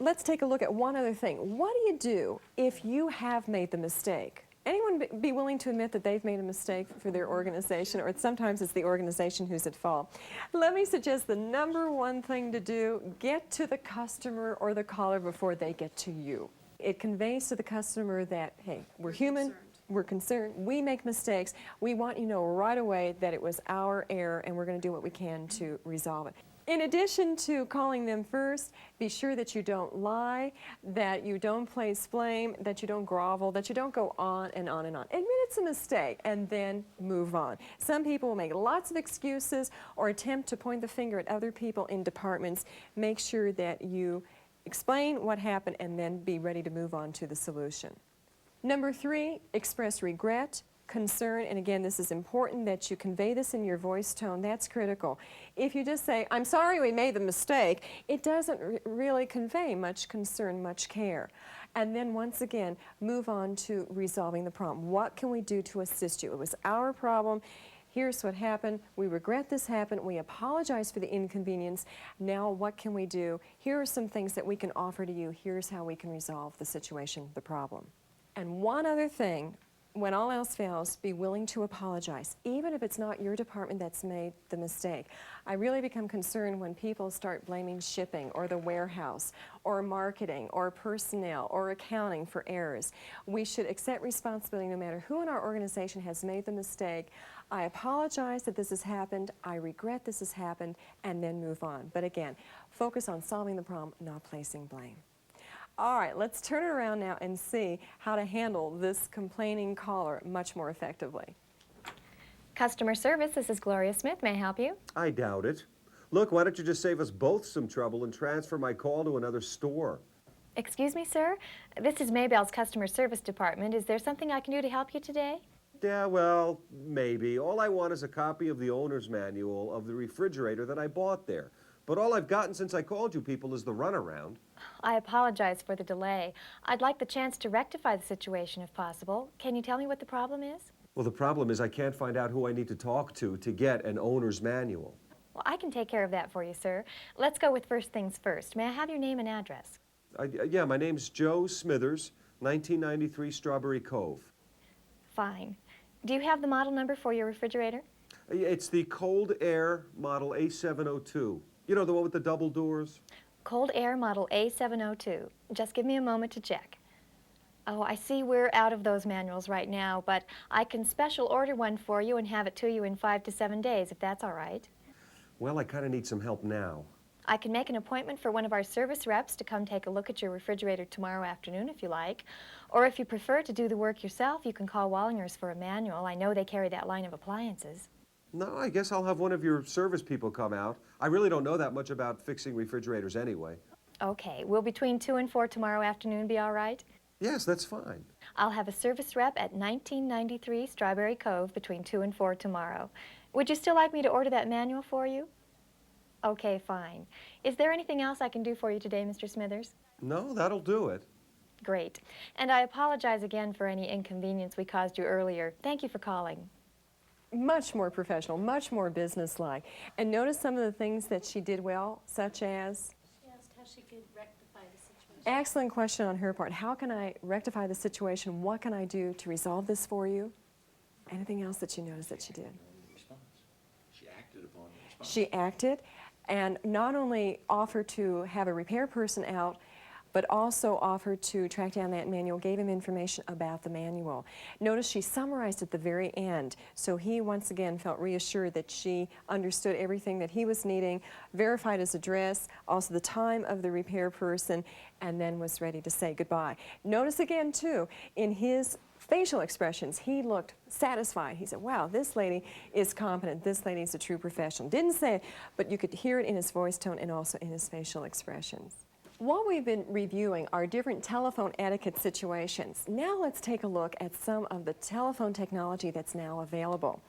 let's take a look at one other thing. What do you do if you have made the mistake Anyone be willing to admit that they've made a mistake for their organization, or sometimes it's the organization who's at fault? Let me suggest the number one thing to do: get to the customer or the caller before they get to you. It conveys to the customer that, hey, we're human, we're concerned, we make mistakes, we want you to know right away that it was our error and we're going to do what we can to resolve it. In addition to calling them first, be sure that you don't lie, that you don't place blame, that you don't grovel, that you don't go on and on and on. Admit it's a mistake and then move on. Some people will make lots of excuses or attempt to point the finger at other people in departments. Make sure that you explain what happened and then be ready to move on to the solution. Number 3, express regret, concern, and again, this is important that you convey this in your voice tone. That's critical. If you just say, "I'm sorry we made the mistake," it doesn't really convey much concern, much care. And then once again, move on to resolving the problem. What can we do to assist you? It was our problem. Here's what happened. We regret this happened. We apologize for the inconvenience. Now what can we do? Here are some things that we can offer to you. Here's how we can resolve the situation, the problem. And one other thing, when all else fails, be willing to apologize, even if it's not your department that's made the mistake. I really become concerned when people start blaming shipping or the warehouse or marketing or personnel or accounting for errors. We should accept responsibility no matter who in our organization has made the mistake. I apologize that this has happened, I regret this has happened, and then move on. But again, focus on solving the problem, not placing blame. All right, let's turn it around now and see how to handle this complaining caller much more effectively. Customer service, this is Gloria Smith. May I help you? I doubt it. Look, why don't you just save us both some trouble and transfer my call to another store? Excuse me, sir? This is Maybell's customer service department. Is there something I can do to help you today? Yeah, well, maybe. All I want is a copy of the owner's manual of the refrigerator that I bought there. But all I've gotten since I called you people is the runaround. I apologize for the delay. I'd like the chance to rectify the situation if possible. Can you tell me what the problem is? Well, the problem is I can't find out who I need to talk to get an owner's manual. Well, I can take care of that for you, sir. Let's go with first things first. May I have your name and address? Yeah, my name's Joe Smithers, 1993 Strawberry Cove. Fine. Do you have the model number for your refrigerator? It's the Cold Air Model A702. You know, the one with the double doors? Cold Air Model A702. Just give me a moment to check. Oh, I see we're out of those manuals right now, but I can special order one for you and have it to you in 5 to 7 days, if that's all right. Well, I kind of need some help now. I can make an appointment for one of our service reps to come take a look at your refrigerator tomorrow afternoon if you like. Or if you prefer to do the work yourself, you can call Wallingers for a manual. I know they carry that line of appliances. No, I guess I'll have one of your service people come out. I really don't know that much about fixing refrigerators anyway. Okay, will between 2 and 4 tomorrow afternoon be all right? Yes, that's fine. I'll have a service rep at 1993 Strawberry Cove between 2 and 4 tomorrow. Would you still like me to order that manual for you? Okay, fine. Is there anything else I can do for you today, Mr. Smithers? No, that'll do it. Great. And I apologize again for any inconvenience we caused you earlier. Thank you for calling. Much more professional, much more businesslike. And notice some of the things that she did well, such as? She asked how she could rectify the situation. Excellent question on her part. How can I rectify the situation? What can I do to resolve this for you? Anything else that you noticed that she did? She acted upon the response. She acted, and not only offered to have a repair person out, but also offered to track down that manual, gave him information about the manual. Notice she summarized at the very end, so he once again felt reassured that she understood everything that he was needing, verified his address, also the time of the repair person, and then was ready to say goodbye. Notice again, too, in his facial expressions, he looked satisfied. He said, wow, this lady is competent. This lady is a true professional. Didn't say it, but you could hear it in his voice tone and also in his facial expressions. While we've been reviewing our different telephone etiquette situations, now let's take a look at some of the telephone technology that's now available.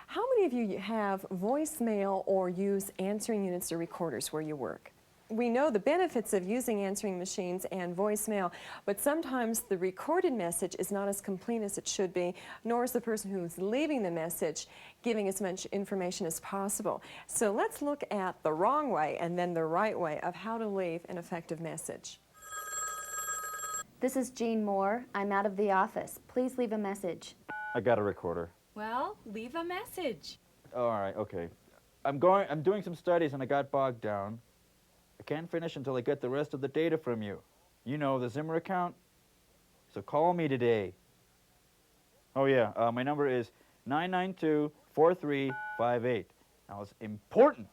How many of you have voicemail or use answering units or recorders where you work? We know the benefits of using answering machines and voicemail, but sometimes the recorded message is not as complete as it should be, nor is the person who's leaving the message giving as much information as possible. So let's look at the wrong way and then the right way of how to leave an effective message. This is Jean Moore. I'm out of the office. Please leave a message. I got a recorder. Well, leave a message. All right, okay. I'm doing some studies and I got bogged down. I can't finish until I get the rest of the data from you. You know, the Zimmer account. So call me today. Oh yeah, my number is 992-4358. Now it's important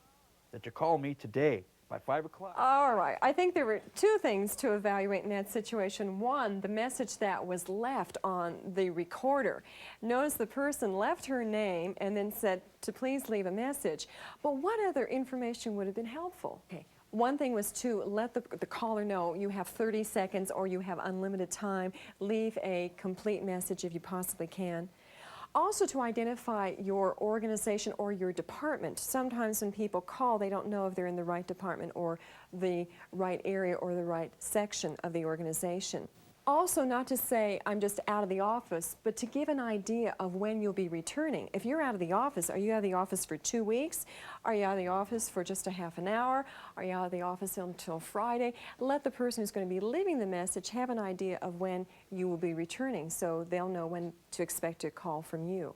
that you call me today by 5 o'clock. All right. I think there were two things to evaluate in that situation. One, the message that was left on the recorder. Notice the person left her name and then said to please leave a message. But what other information would have been helpful? Okay. One thing was to let the caller know you have 30 seconds or you have unlimited time. Leave a complete message if you possibly can. Also to identify your organization or your department. Sometimes when people call, they don't know if they're in the right department or the right area or the right section of the organization. Also, not to say I'm just out of the office, but to give an idea of when you'll be returning. If you're out of the office, are you out of the office for 2 weeks? Are you out of the office for just a half an hour? Are you out of the office until Friday? Let the person who's going to be leaving the message have an idea of when you will be returning so they'll know when to expect a call from you.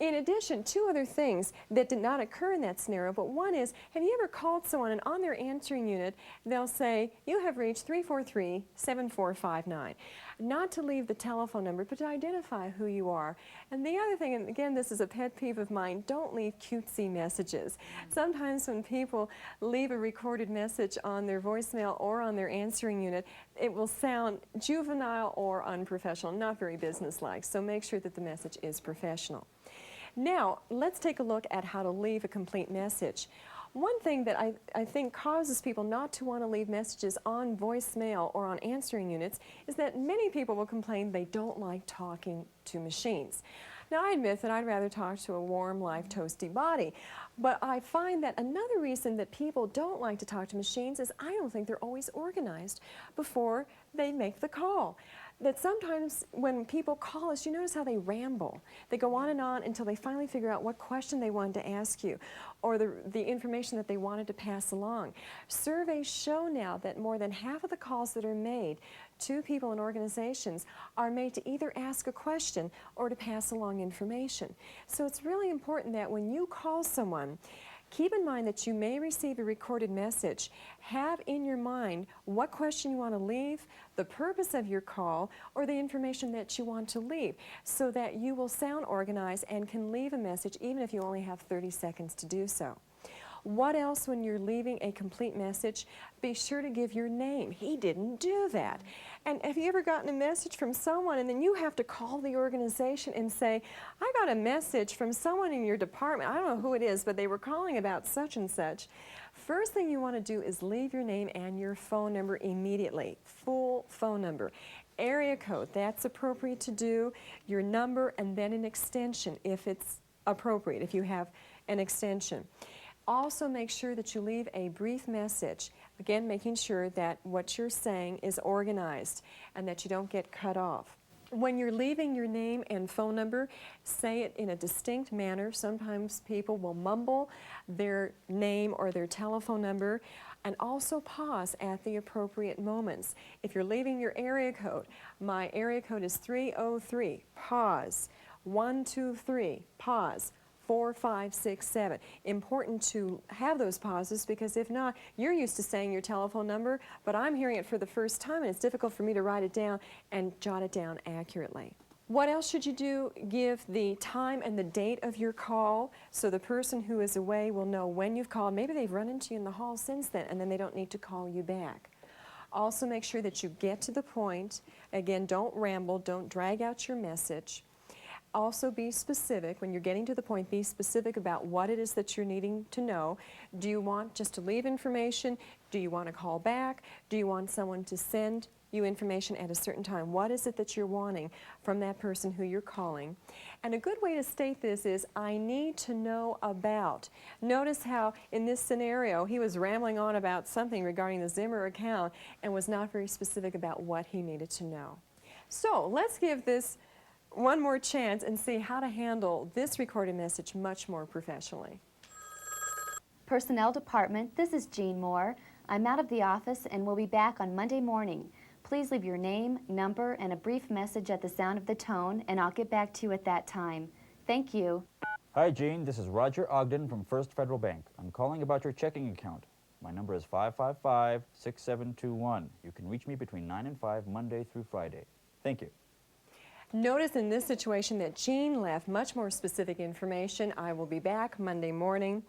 In addition, two other things that did not occur in that scenario, but one is, have you ever called someone and on their answering unit, they'll say, you have reached 343-7459. Not to leave the telephone number, but to identify who you are. And the other thing, and again, this is a pet peeve of mine, don't leave cutesy messages. Sometimes when people leave a recorded message on their voicemail or on their answering unit, it will sound juvenile or unprofessional, not very businesslike. So make sure that the message is professional. Now, let's take a look at how to leave a complete message. One thing that I think causes people not to want to leave messages on voicemail or on answering units is that many people will complain they don't like talking to machines. Now, I admit that I'd rather talk to a warm, live, toasty body, but I find that another reason that people don't like to talk to machines is I don't think they're always organized before they make the call. That sometimes when people call us, you notice how they ramble. They go on and on until they finally figure out what question they wanted to ask you or the information that they wanted to pass along. Surveys show now that more than half of the calls that are made to people in organizations are made to either ask a question or to pass along information. So it's really important that when you call someone, keep in mind that you may receive a recorded message. Have in your mind what question you want to leave, the purpose of your call, or the information that you want to leave, so that you will sound organized and can leave a message even if you only have 30 seconds to do so. What else when you're leaving a complete message? Be sure to give your name. He didn't do that. And have you ever gotten a message from someone and then you have to call the organization and say, I got a message from someone in your department. I don't know who it is, but they were calling about such and such. First thing you want to do is leave your name and your phone number immediately. Full phone number. Area code, that's appropriate to do. Your number and then an extension if it's appropriate, if you have an extension. Also make sure that you leave a brief message, again making sure that what you're saying is organized and that you don't get cut off. When you're leaving your name and phone number, say it in a distinct manner. Sometimes people will mumble their name or their telephone number, and also pause at the appropriate moments. If you're leaving your area code, my area code is 303, pause, 123, pause, 4, 5, 6, 7. Important to have those pauses because if not, you're used to saying your telephone number, but I'm hearing it for the first time and it's difficult for me to write it down and jot it down accurately. What else should you do? Give the time and the date of your call so the person who is away will know when you've called. Maybe they've run into you in the hall since then and then they don't need to call you back. Also make sure that you get to the point. Again, don't ramble, don't drag out your message. Also be specific. When you're getting to the point, be specific about what it is that you're needing to know. Do you want just to leave information? Do you want to call back? Do you want someone to send you information at a certain time? What is it that you're wanting from that person who you're calling? And a good way to state this is, I need to know about. Notice how in this scenario, he was rambling on about something regarding the Zimmer account and was not very specific about what he needed to know. So let's give this one more chance and see how to handle this recorded message much more professionally. Personnel Department, this is Jean Moore. I'm out of the office and will be back on Monday morning. Please Please leave your name, number, and a brief message at the sound of the tone, and I'll get back to you at that time. Thank you. Hi, Jean. This is Roger Ogden from First Federal Bank. I'm calling about your checking account. My number is 555-6721. You can reach me between 9 and 5, Monday through Friday. Thank you. Notice in this situation that Jean left much more specific information. I will be back Monday morning.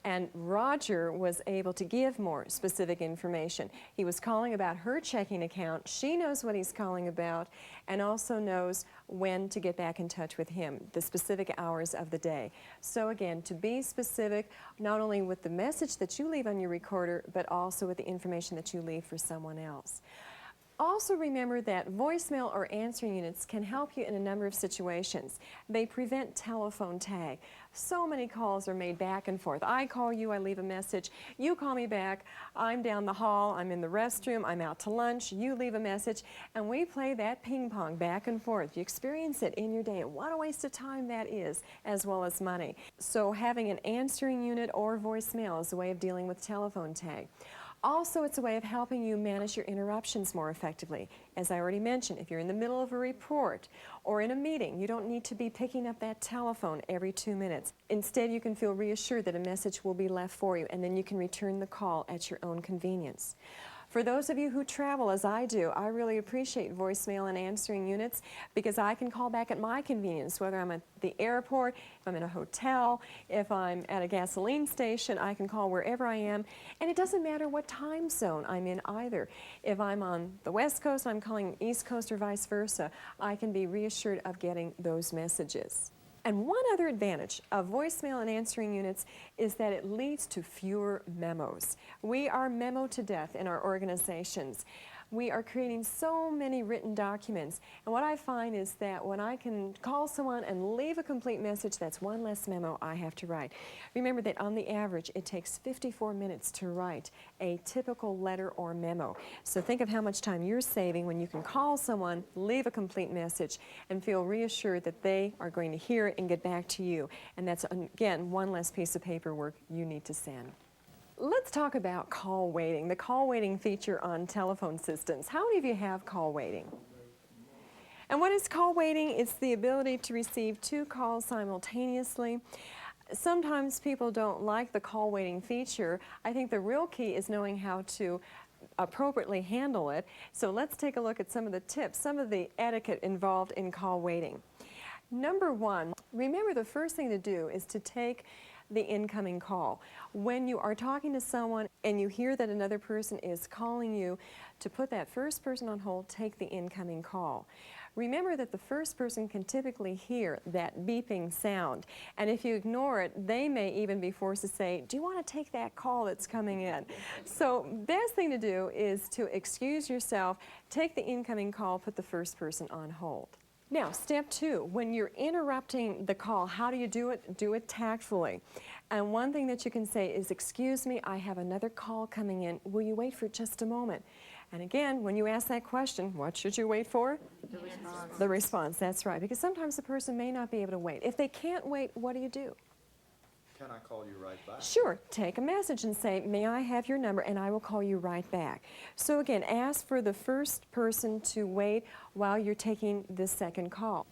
And Roger was able to give more specific information. He was calling about her checking account. She knows what he's calling about and also knows when to get back in touch with him, the specific hours of the day. So again, to be specific, not only with the message that you leave on your recorder, but also with the information that you leave for someone else. Also remember that voicemail or answering units can help you in a number of situations. They prevent telephone tag. So many calls are made back and forth. I call you, I leave a message, you call me back, I'm down the hall, I'm in the restroom, I'm out to lunch, you leave a message, and we play that ping pong back and forth. You experience it in your day, and what a waste of time that is, as well as money. So having an answering unit or voicemail is a way of dealing with telephone tag. Also, it's a way of helping you manage your interruptions more effectively. As I already mentioned, if you're in the middle of a report or in a meeting, you don't need to be picking up that telephone every 2 minutes. Instead, you can feel reassured that a message will be left for you, and then you can return the call at your own convenience. For those of you who travel as I do, I really appreciate voicemail and answering units because I can call back at my convenience, whether I'm at the airport, if I'm in a hotel, if I'm at a gasoline station, I can call wherever I am, and it doesn't matter what time zone I'm in either. If I'm on the West Coast, I'm calling East Coast or vice versa, I can be reassured of getting those messages. And one other advantage of voicemail and answering units is that it leads to fewer memos. We are memo to death in our organizations. We are creating so many written documents, and what I find is that when I can call someone and leave a complete message, that's one less memo I have to write. Remember that on the average, it takes 54 minutes to write a typical letter or memo. So think of how much time you're saving when you can call someone, leave a complete message, and feel reassured that they are going to hear it and get back to you. And that's, again, one less piece of paperwork you need to send. Let's talk about call waiting, the call waiting feature on telephone systems. How many of you have call waiting? And what is call waiting? It's the ability to receive 2 calls simultaneously. Sometimes people don't like the call waiting feature. I think the real key is knowing how to appropriately handle it. So let's take a look at some of the tips, some of the etiquette involved in call waiting. Number 1, remember the first thing to do is to take the incoming call. When you are talking to someone and you hear that another person is calling you, to put that first person on hold, take the incoming call. Remember that the first person can typically hear that beeping sound, and if you ignore it, they may even be forced to say, do you want to take that call that's coming in? So best thing to do is to excuse yourself, take the incoming call, put the first person on hold. Now, step 2, when you're interrupting the call, how do you do it? Do it tactfully. And one thing that you can say is, excuse me, I have another call coming in. Will you wait for just a moment? And again, when you ask that question, what should you wait for? The response. The response, that's right. Because sometimes the person may not be able to wait. If they can't wait, what do you do? Can I call you right back? Sure. Take a message and say, may I have your number, and I will call you right back. So again, ask for the first person to wait while you're taking the second call.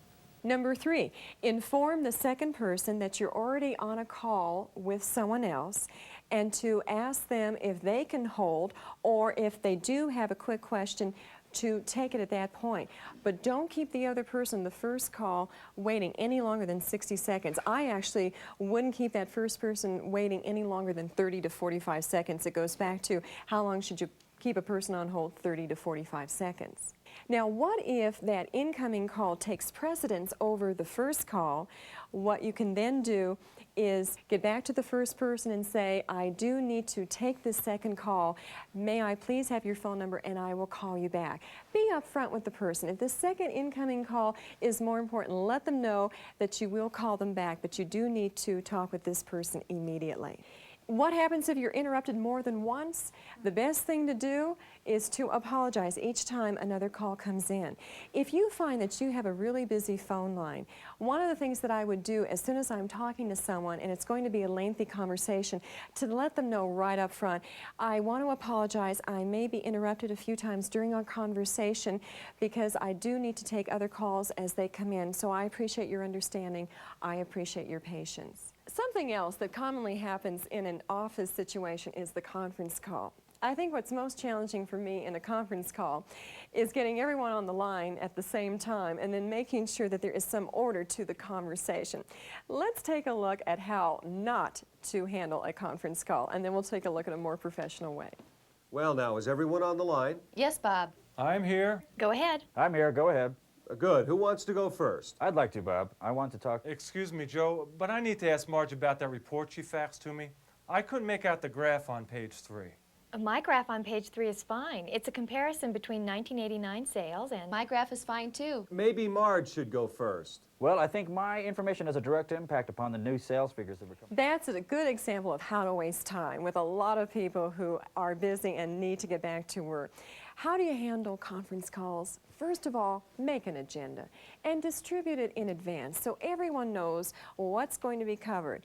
Number 3, inform the second person that you're already on a call with someone else and to ask them if they can hold, or if they do have a quick question, to take it at that point. But don't keep the other person, the first call, waiting any longer than 60 seconds. I actually wouldn't keep that first person waiting any longer than 30 to 45 seconds. It goes back to how long should you keep a person on hold? 30 to 45 seconds. Now, what if that incoming call takes precedence over the first call? What you can then do is get back to the first person and say, I do need to take this second call. May I please have your phone number, and I will call you back. Be upfront with the person. If the second incoming call is more important, let them know that you will call them back, but you do need to talk with this person immediately. What happens if you're interrupted more than once? The best thing to do is to apologize each time another call comes in. If you find that you have a really busy phone line, one of the things that I would do as soon as I'm talking to someone and it's going to be a lengthy conversation, to let them know right up front, I want to apologize. I may be interrupted a few times during our conversation because I do need to take other calls as they come in. So I appreciate your understanding. I appreciate your patience. Something else that commonly happens in an office situation is the conference call. I think what's most challenging for me in a conference call is getting everyone on the line at the same time and then making sure that there is some order to the conversation. Let's take a look at how not to handle a conference call, and then we'll take a look at a more professional way. Well, now, is everyone on the line? Yes, Bob. I'm here. Go ahead. I'm here, go ahead. Good. Who wants to go first? I'd like to, Bob. I want to talk. Excuse me, Joe, but I need to ask Marge about that report she faxed to me. I couldn't make out the graph on page 3. My graph on page 3 is fine. It's a comparison between 1989 sales and... My graph is fine too. Maybe Marge should go first. Well, I think my information has a direct impact upon the new sales figures that were coming. That's a good example of how to waste time with a lot of people who are busy and need to get back to work. How do you handle conference calls? First of all, make an agenda and distribute it in advance so everyone knows what's going to be covered.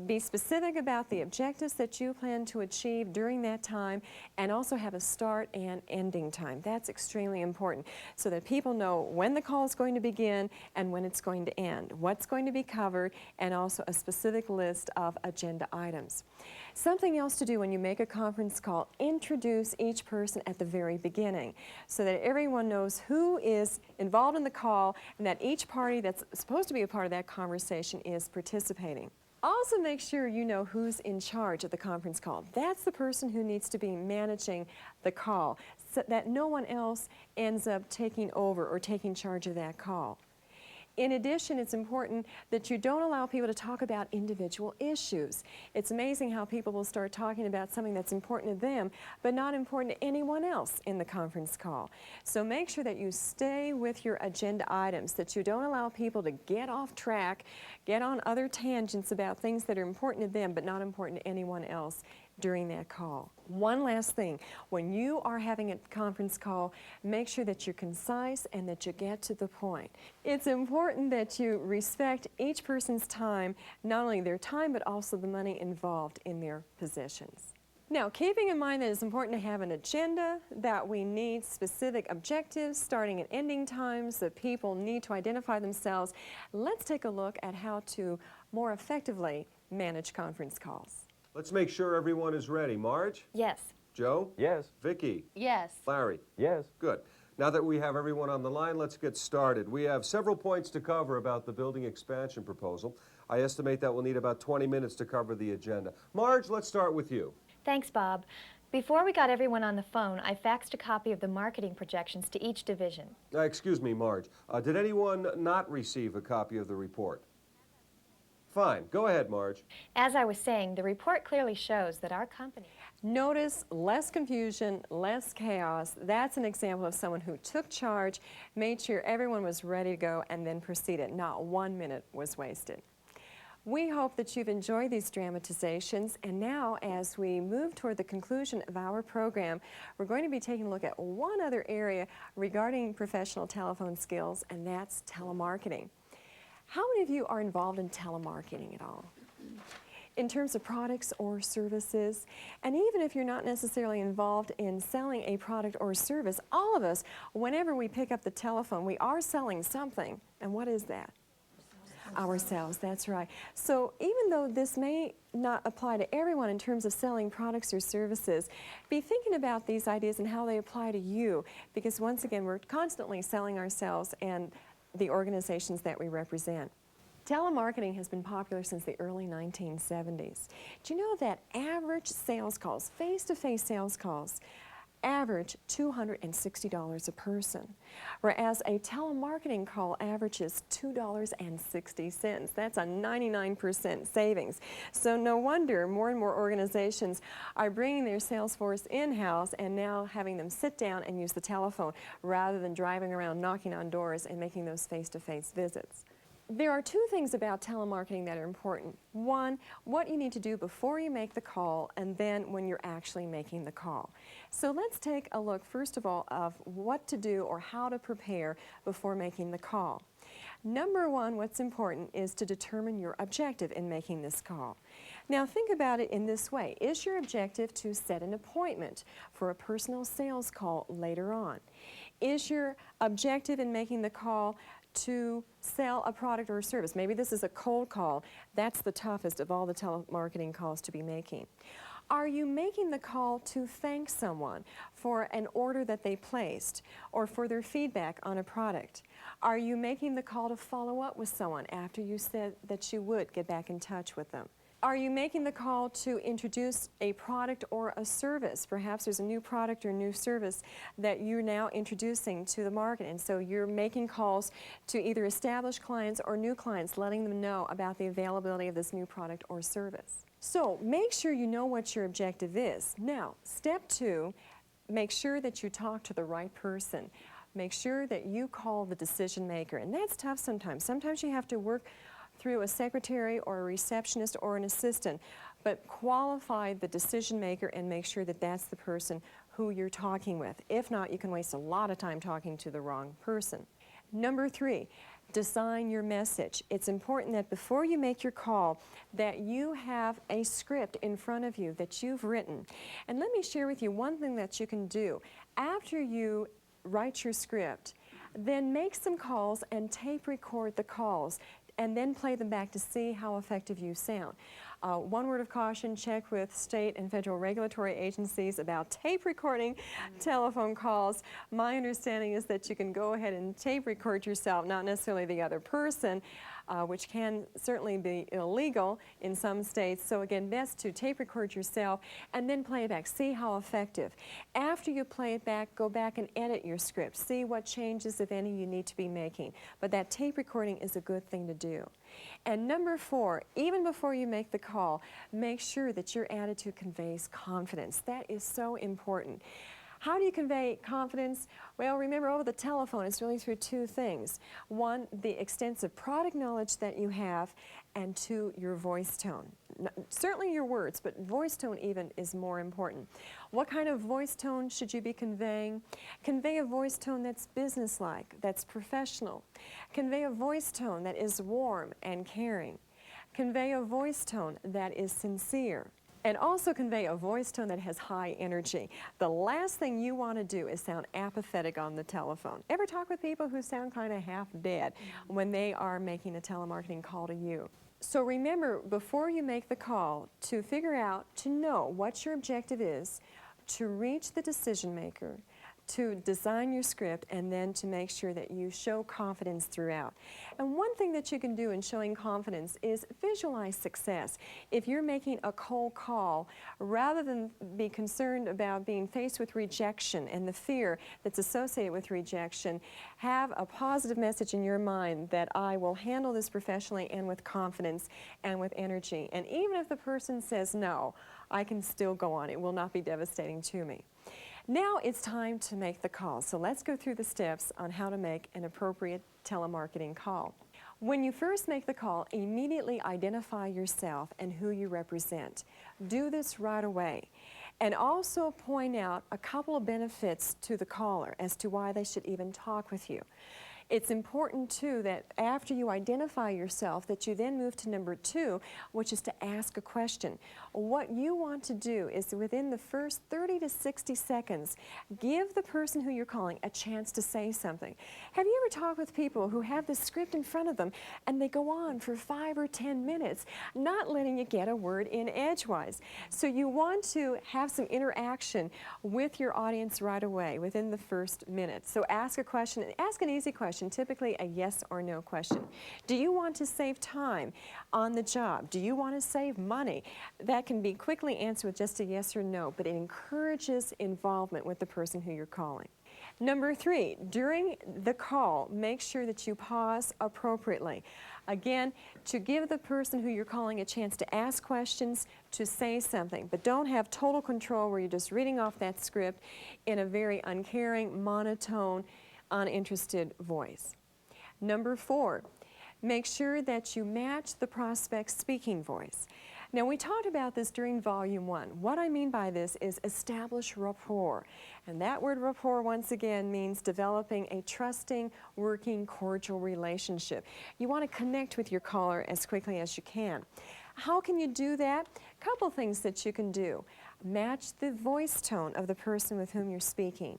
Be specific about the objectives that you plan to achieve during that time, and also have a start and ending time. That's extremely important so that people know when the call is going to begin and when it's going to end, what's going to be covered, and also a specific list of agenda items. Something else to do when you make a conference call, introduce each person at the very beginning so that everyone knows who is involved in the call and that each party that's supposed to be a part of that conversation is participating. Also make sure you know who's in charge of the conference call. That's the person who needs to be managing the call so that no one else ends up taking over or taking charge of that call. In addition, it's important that you don't allow people to talk about individual issues. It's amazing how people will start talking about something that's important to them, but not important to anyone else in the conference call. So make sure that you stay with your agenda items, that you don't allow people to get off track, get on other tangents about things that are important to them, but not important to anyone else during that call. One last thing, when you are having a conference call, make sure that you're concise and that you get to the point. It's important that you respect each person's time, not only their time, but also the money involved in their positions. Now, keeping in mind that it's important to have an agenda, that we need specific objectives, starting and ending times, that people need to identify themselves, let's take a look at how to more effectively manage conference calls. Let's make sure everyone is ready. Marge? Yes. Joe? Yes. Vicky? Yes. Larry? Yes. Good. Now that we have everyone on the line, let's get started. We have several points to cover about the building expansion proposal. I estimate that we'll need about 20 minutes to cover the agenda. Marge, let's start with you. Thanks, Bob. Before we got everyone on the phone, I faxed a copy of the marketing projections to each division. Excuse me, Marge. Did anyone not receive a copy of the report? Fine. Go ahead, Marge. As I was saying, the report clearly shows that our company... Notice less confusion, less chaos. That's an example of someone who took charge, made sure everyone was ready to go, and then proceeded. Not 1 minute was wasted. We hope that you've enjoyed these dramatizations, and now as we move toward the conclusion of our program, we're going to be taking a look at one other area regarding professional telephone skills, and that's telemarketing. How many of you are involved in telemarketing at all? In terms of products or services? And even if you're not necessarily involved in selling a product or service, all of us, whenever we pick up the telephone, we are selling something. And what is that? Ourselves, that's right. So even though this may not apply to everyone in terms of selling products or services, be thinking about these ideas and how they apply to you, because once again, we're constantly selling ourselves and the organizations that we represent. Telemarketing has been popular since the early 1970s. Do you know that average sales calls, face-to-face sales calls, average $260 a person, whereas a telemarketing call averages $2.60. That's a 99% savings. So no wonder more and more organizations are bringing their sales force in-house and now having them sit down and use the telephone rather than driving around knocking on doors and making those face-to-face visits. There are two things about telemarketing that are important. One, what you need to do before you make the call, and then when you're actually making the call. So let's take a look, first of all, of what to do or how to prepare before making the call. Number one, what's important is to determine your objective in making this call. Now think about it in this way. Is your objective to set an appointment for a personal sales call later on? Is your objective in making the call to sell a product or a service? Maybe this is a cold call. That's the toughest of all the telemarketing calls to be making. Are you making the call to thank someone for an order that they placed or for their feedback on a product? Are you making the call to follow up with someone after you said that you would get back in touch with them? Are you making the call to introduce a product or a service? Perhaps there's a new product or new service that you're now introducing to the market, and so you're making calls to either established clients or new clients, letting them know about the availability of this new product or service. So make sure you know what your objective is. Now, step two, make sure that you talk to the right person. Make sure that you call the decision maker, and that's tough sometimes. Sometimes you have to work through a secretary or a receptionist or an assistant, but qualify the decision maker and make sure that that's the person who you're talking with. If not, you can waste a lot of time talking to the wrong person. Number three, design your message. It's important that before you make your call that you have a script in front of you that you've written. And let me share with you one thing that you can do. After you write your script, then make some calls and tape record the calls and then play them back to see how effective you sound. One word of caution, check with state and federal regulatory agencies about tape recording telephone calls. My understanding is that you can go ahead and tape record yourself, not necessarily the other person, which can certainly be illegal in some states. So again, best to tape record yourself and then play it back. See how effective. After you play it back, go back and edit your script. See what changes, if any, you need to be making. But that tape recording is a good thing to do. And number four, even before you make the call, make sure that your attitude conveys confidence. That is so important. How do you convey confidence? Well, remember, over the telephone, it's really through two things. One, the extensive product knowledge that you have, and two, your voice tone. Certainly your words, but voice tone even is more important. What kind of voice tone should you be conveying? Convey a voice tone that's businesslike, that's professional. Convey a voice tone that is warm and caring. Convey a voice tone that is sincere. And also convey a voice tone that has high energy. The last thing you want to do is sound apathetic on the telephone. Ever talk with people who sound kind of half dead when they are making a telemarketing call to you? So remember, before you make the call, to figure out, to know what your objective is, to reach the decision maker, to design your script, and then to make sure that you show confidence throughout. And one thing that you can do in showing confidence is visualize success. If you're making a cold call, rather than be concerned about being faced with rejection and the fear that's associated with rejection, have a positive message in your mind that I will handle this professionally and with confidence and with energy. And even if the person says no, I can still go on. It will not be devastating to me. Now it's time to make the call. So let's go through the steps on how to make an appropriate telemarketing call. When you first make the call, immediately identify yourself and who you represent. Do this right away. And also point out a couple of benefits to the caller as to why they should even talk with you. It's important, too, that after you identify yourself, that you then move to number two, which is to ask a question. What you want to do is, within the first 30 to 60 seconds, give the person who you're calling a chance to say something. Have you ever talked with people who have this script in front of them, and they go on for 5 or 10 minutes, not letting you get a word in edgewise? So you want to have some interaction with your audience right away, within the first minute. So ask a question, and ask an easy question. Typically a yes or no question. Do you want to save time on the job? Do you want to save money? That can be quickly answered with just a yes or no, but it encourages involvement with the person who you're calling. Number three, during the call, make sure that you pause appropriately. Again, to give the person who you're calling a chance to ask questions, to say something, but don't have total control where you're just reading off that script in a very uncaring, monotone, uninterested voice. Number four, Make sure that you match the prospect's speaking voice. Now, we talked about this during Volume 1. What I mean by this is establish rapport. And that word rapport, once again, means developing a trusting, working, cordial relationship. You want to connect with your caller as quickly as you can. How can you do that? A couple things that you can do. Match the voice tone of the person with whom you're speaking.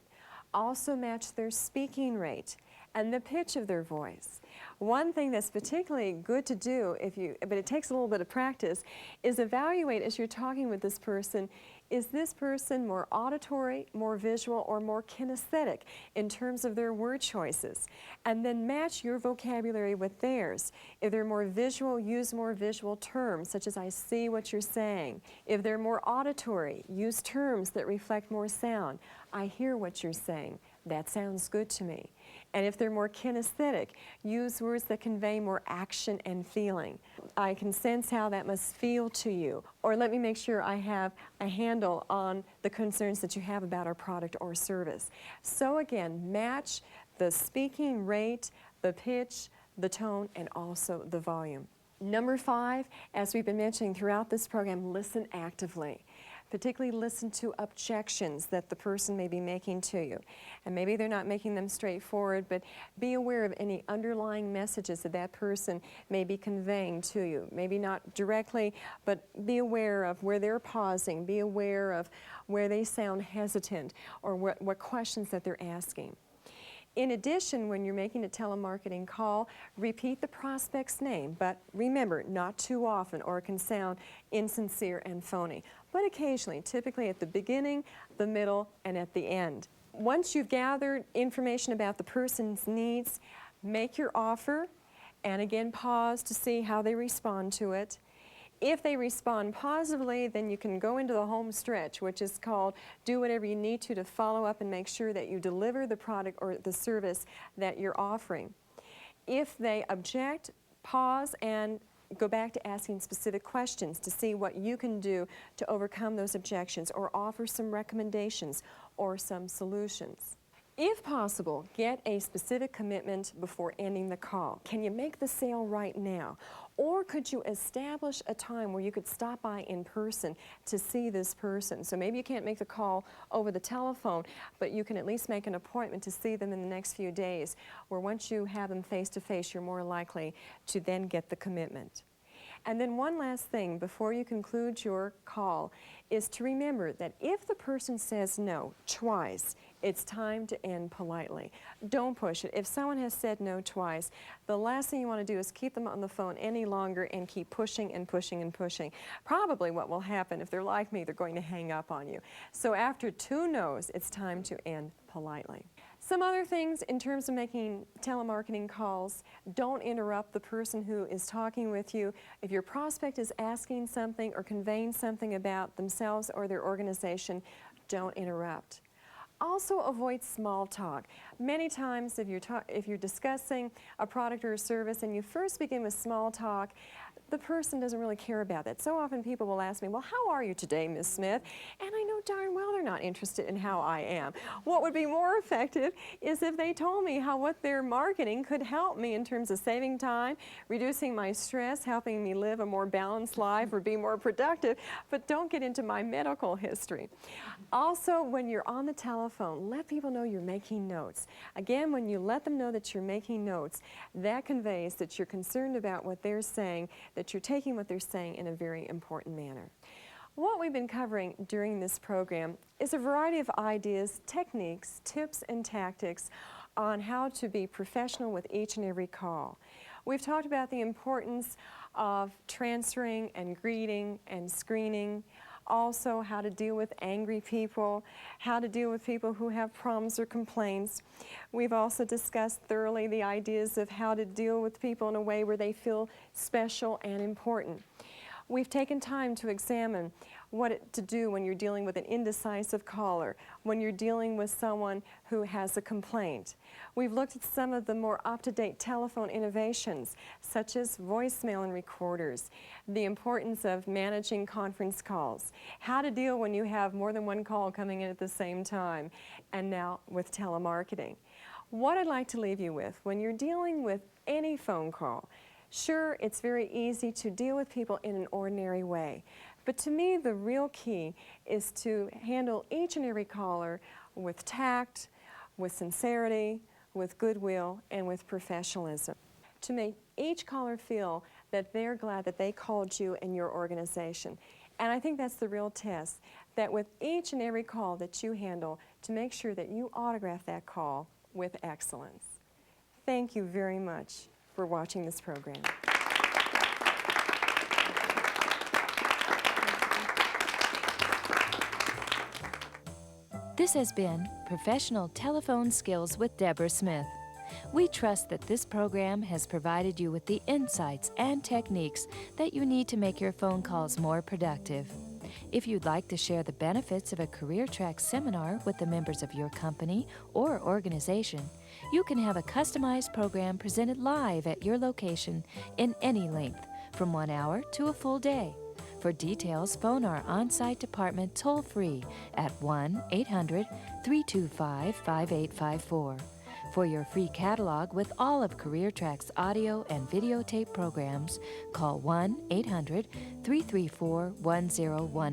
Also match their speaking rate and the pitch of their voice. One thing that's particularly good to do, but it takes a little bit of practice, is evaluate as you're talking with this person, is this person more auditory, more visual, or more kinesthetic in terms of their word choices? And then match your vocabulary with theirs. If they're more visual, use more visual terms, such as I see what you're saying. If they're more auditory, use terms that reflect more sound. I hear what you're saying. That sounds good to me. And if they're more kinesthetic, use words that convey more action and feeling. I can sense how that must feel to you. Or let me make sure I have a handle on the concerns that you have about our product or service. So again, match the speaking rate, the pitch, the tone, and also the volume. Number 5, as we've been mentioning throughout this program, listen actively. Particularly listen to objections that the person may be making to you. And maybe they're not making them straightforward, but be aware of any underlying messages that that person may be conveying to you. Maybe not directly, but be aware of where they're pausing, be aware of where they sound hesitant, or what questions that they're asking. In addition, when you're making a telemarketing call, repeat the prospect's name, but remember, not too often or it can sound insincere and phony. But occasionally, typically at the beginning, the middle, and at the end. Once you've gathered information about the person's needs, make your offer, and again pause to see how they respond to it. If they respond positively, then you can go into the home stretch, which is called do whatever you need to follow up and make sure that you deliver the product or the service that you're offering. If they object, pause and go back to asking specific questions to see what you can do to overcome those objections or offer some recommendations or some solutions. If possible, get a specific commitment before ending the call. Can you make the sale right now? Or could you establish a time where you could stop by in person to see this person? So maybe you can't make the call over the telephone, but you can at least make an appointment to see them in the next few days, where once you have them face to face, you're more likely to then get the commitment. And then one last thing before you conclude your call is to remember that if the person says no twice, it's time to end politely. Don't push it. If someone has said no twice, the last thing you want to do is keep them on the phone any longer and keep pushing and pushing and pushing. Probably what will happen, if they're like me, they're going to hang up on you. So after 2 no's, it's time to end politely. Some other things in terms of making telemarketing calls: don't interrupt the person who is talking with you. If your prospect is asking something or conveying something about themselves or their organization, don't interrupt. Also avoid small talk. Many times if you're discussing a product or a service and you first begin with small talk, the person doesn't really care about that. So often people will ask me, well, how are you today, Ms. Smith? And I know darn well they're not interested in how I am. What would be more effective is if they told me how what they're marketing could help me in terms of saving time, reducing my stress, helping me live a more balanced life or be more productive, but don't get into my medical history. Also, when you're on the telephone, let people know you're making notes. Again, when you let them know that you're making notes, that conveys that you're concerned about what they're saying, that you're taking what they're saying in a very important manner. What we've been covering during this program is a variety of ideas, techniques, tips, and tactics on how to be professional with each and every call. We've talked about the importance of transferring and greeting and screening, also how to deal with angry people, how to deal with people who have problems or complaints. We've also discussed thoroughly the ideas of how to deal with people in a way where they feel special and important. We've taken time to examine what to do when you're dealing with an indecisive caller, when you're dealing with someone who has a complaint. We've looked at some of the more up-to-date telephone innovations, such as voicemail and recorders, the importance of managing conference calls, how to deal when you have more than one call coming in at the same time, and now with telemarketing. What I'd like to leave you with, when you're dealing with any phone call, Sure, it's very easy to deal with people in an ordinary way, but to me the real key is to handle each and every caller with tact, with sincerity, with goodwill, and with professionalism. To make each caller feel that they're glad that they called you and your organization. And I think that's the real test, that with each and every call that you handle, to make sure that you autograph that call with excellence. Thank you very much for watching this program. This has been Professional Telephone Skills with Debra Smith. We trust that this program has provided you with the insights and techniques that you need to make your phone calls more productive. If you'd like to share the benefits of a career track seminar with the members of your company or organization, you can have a customized program presented live at your location in any length, from 1 hour to a full day. For details, phone our on-site department toll-free at 1-800-325-5854. For your free catalog with all of Career Track's audio and videotape programs, call 1-800-334-1011.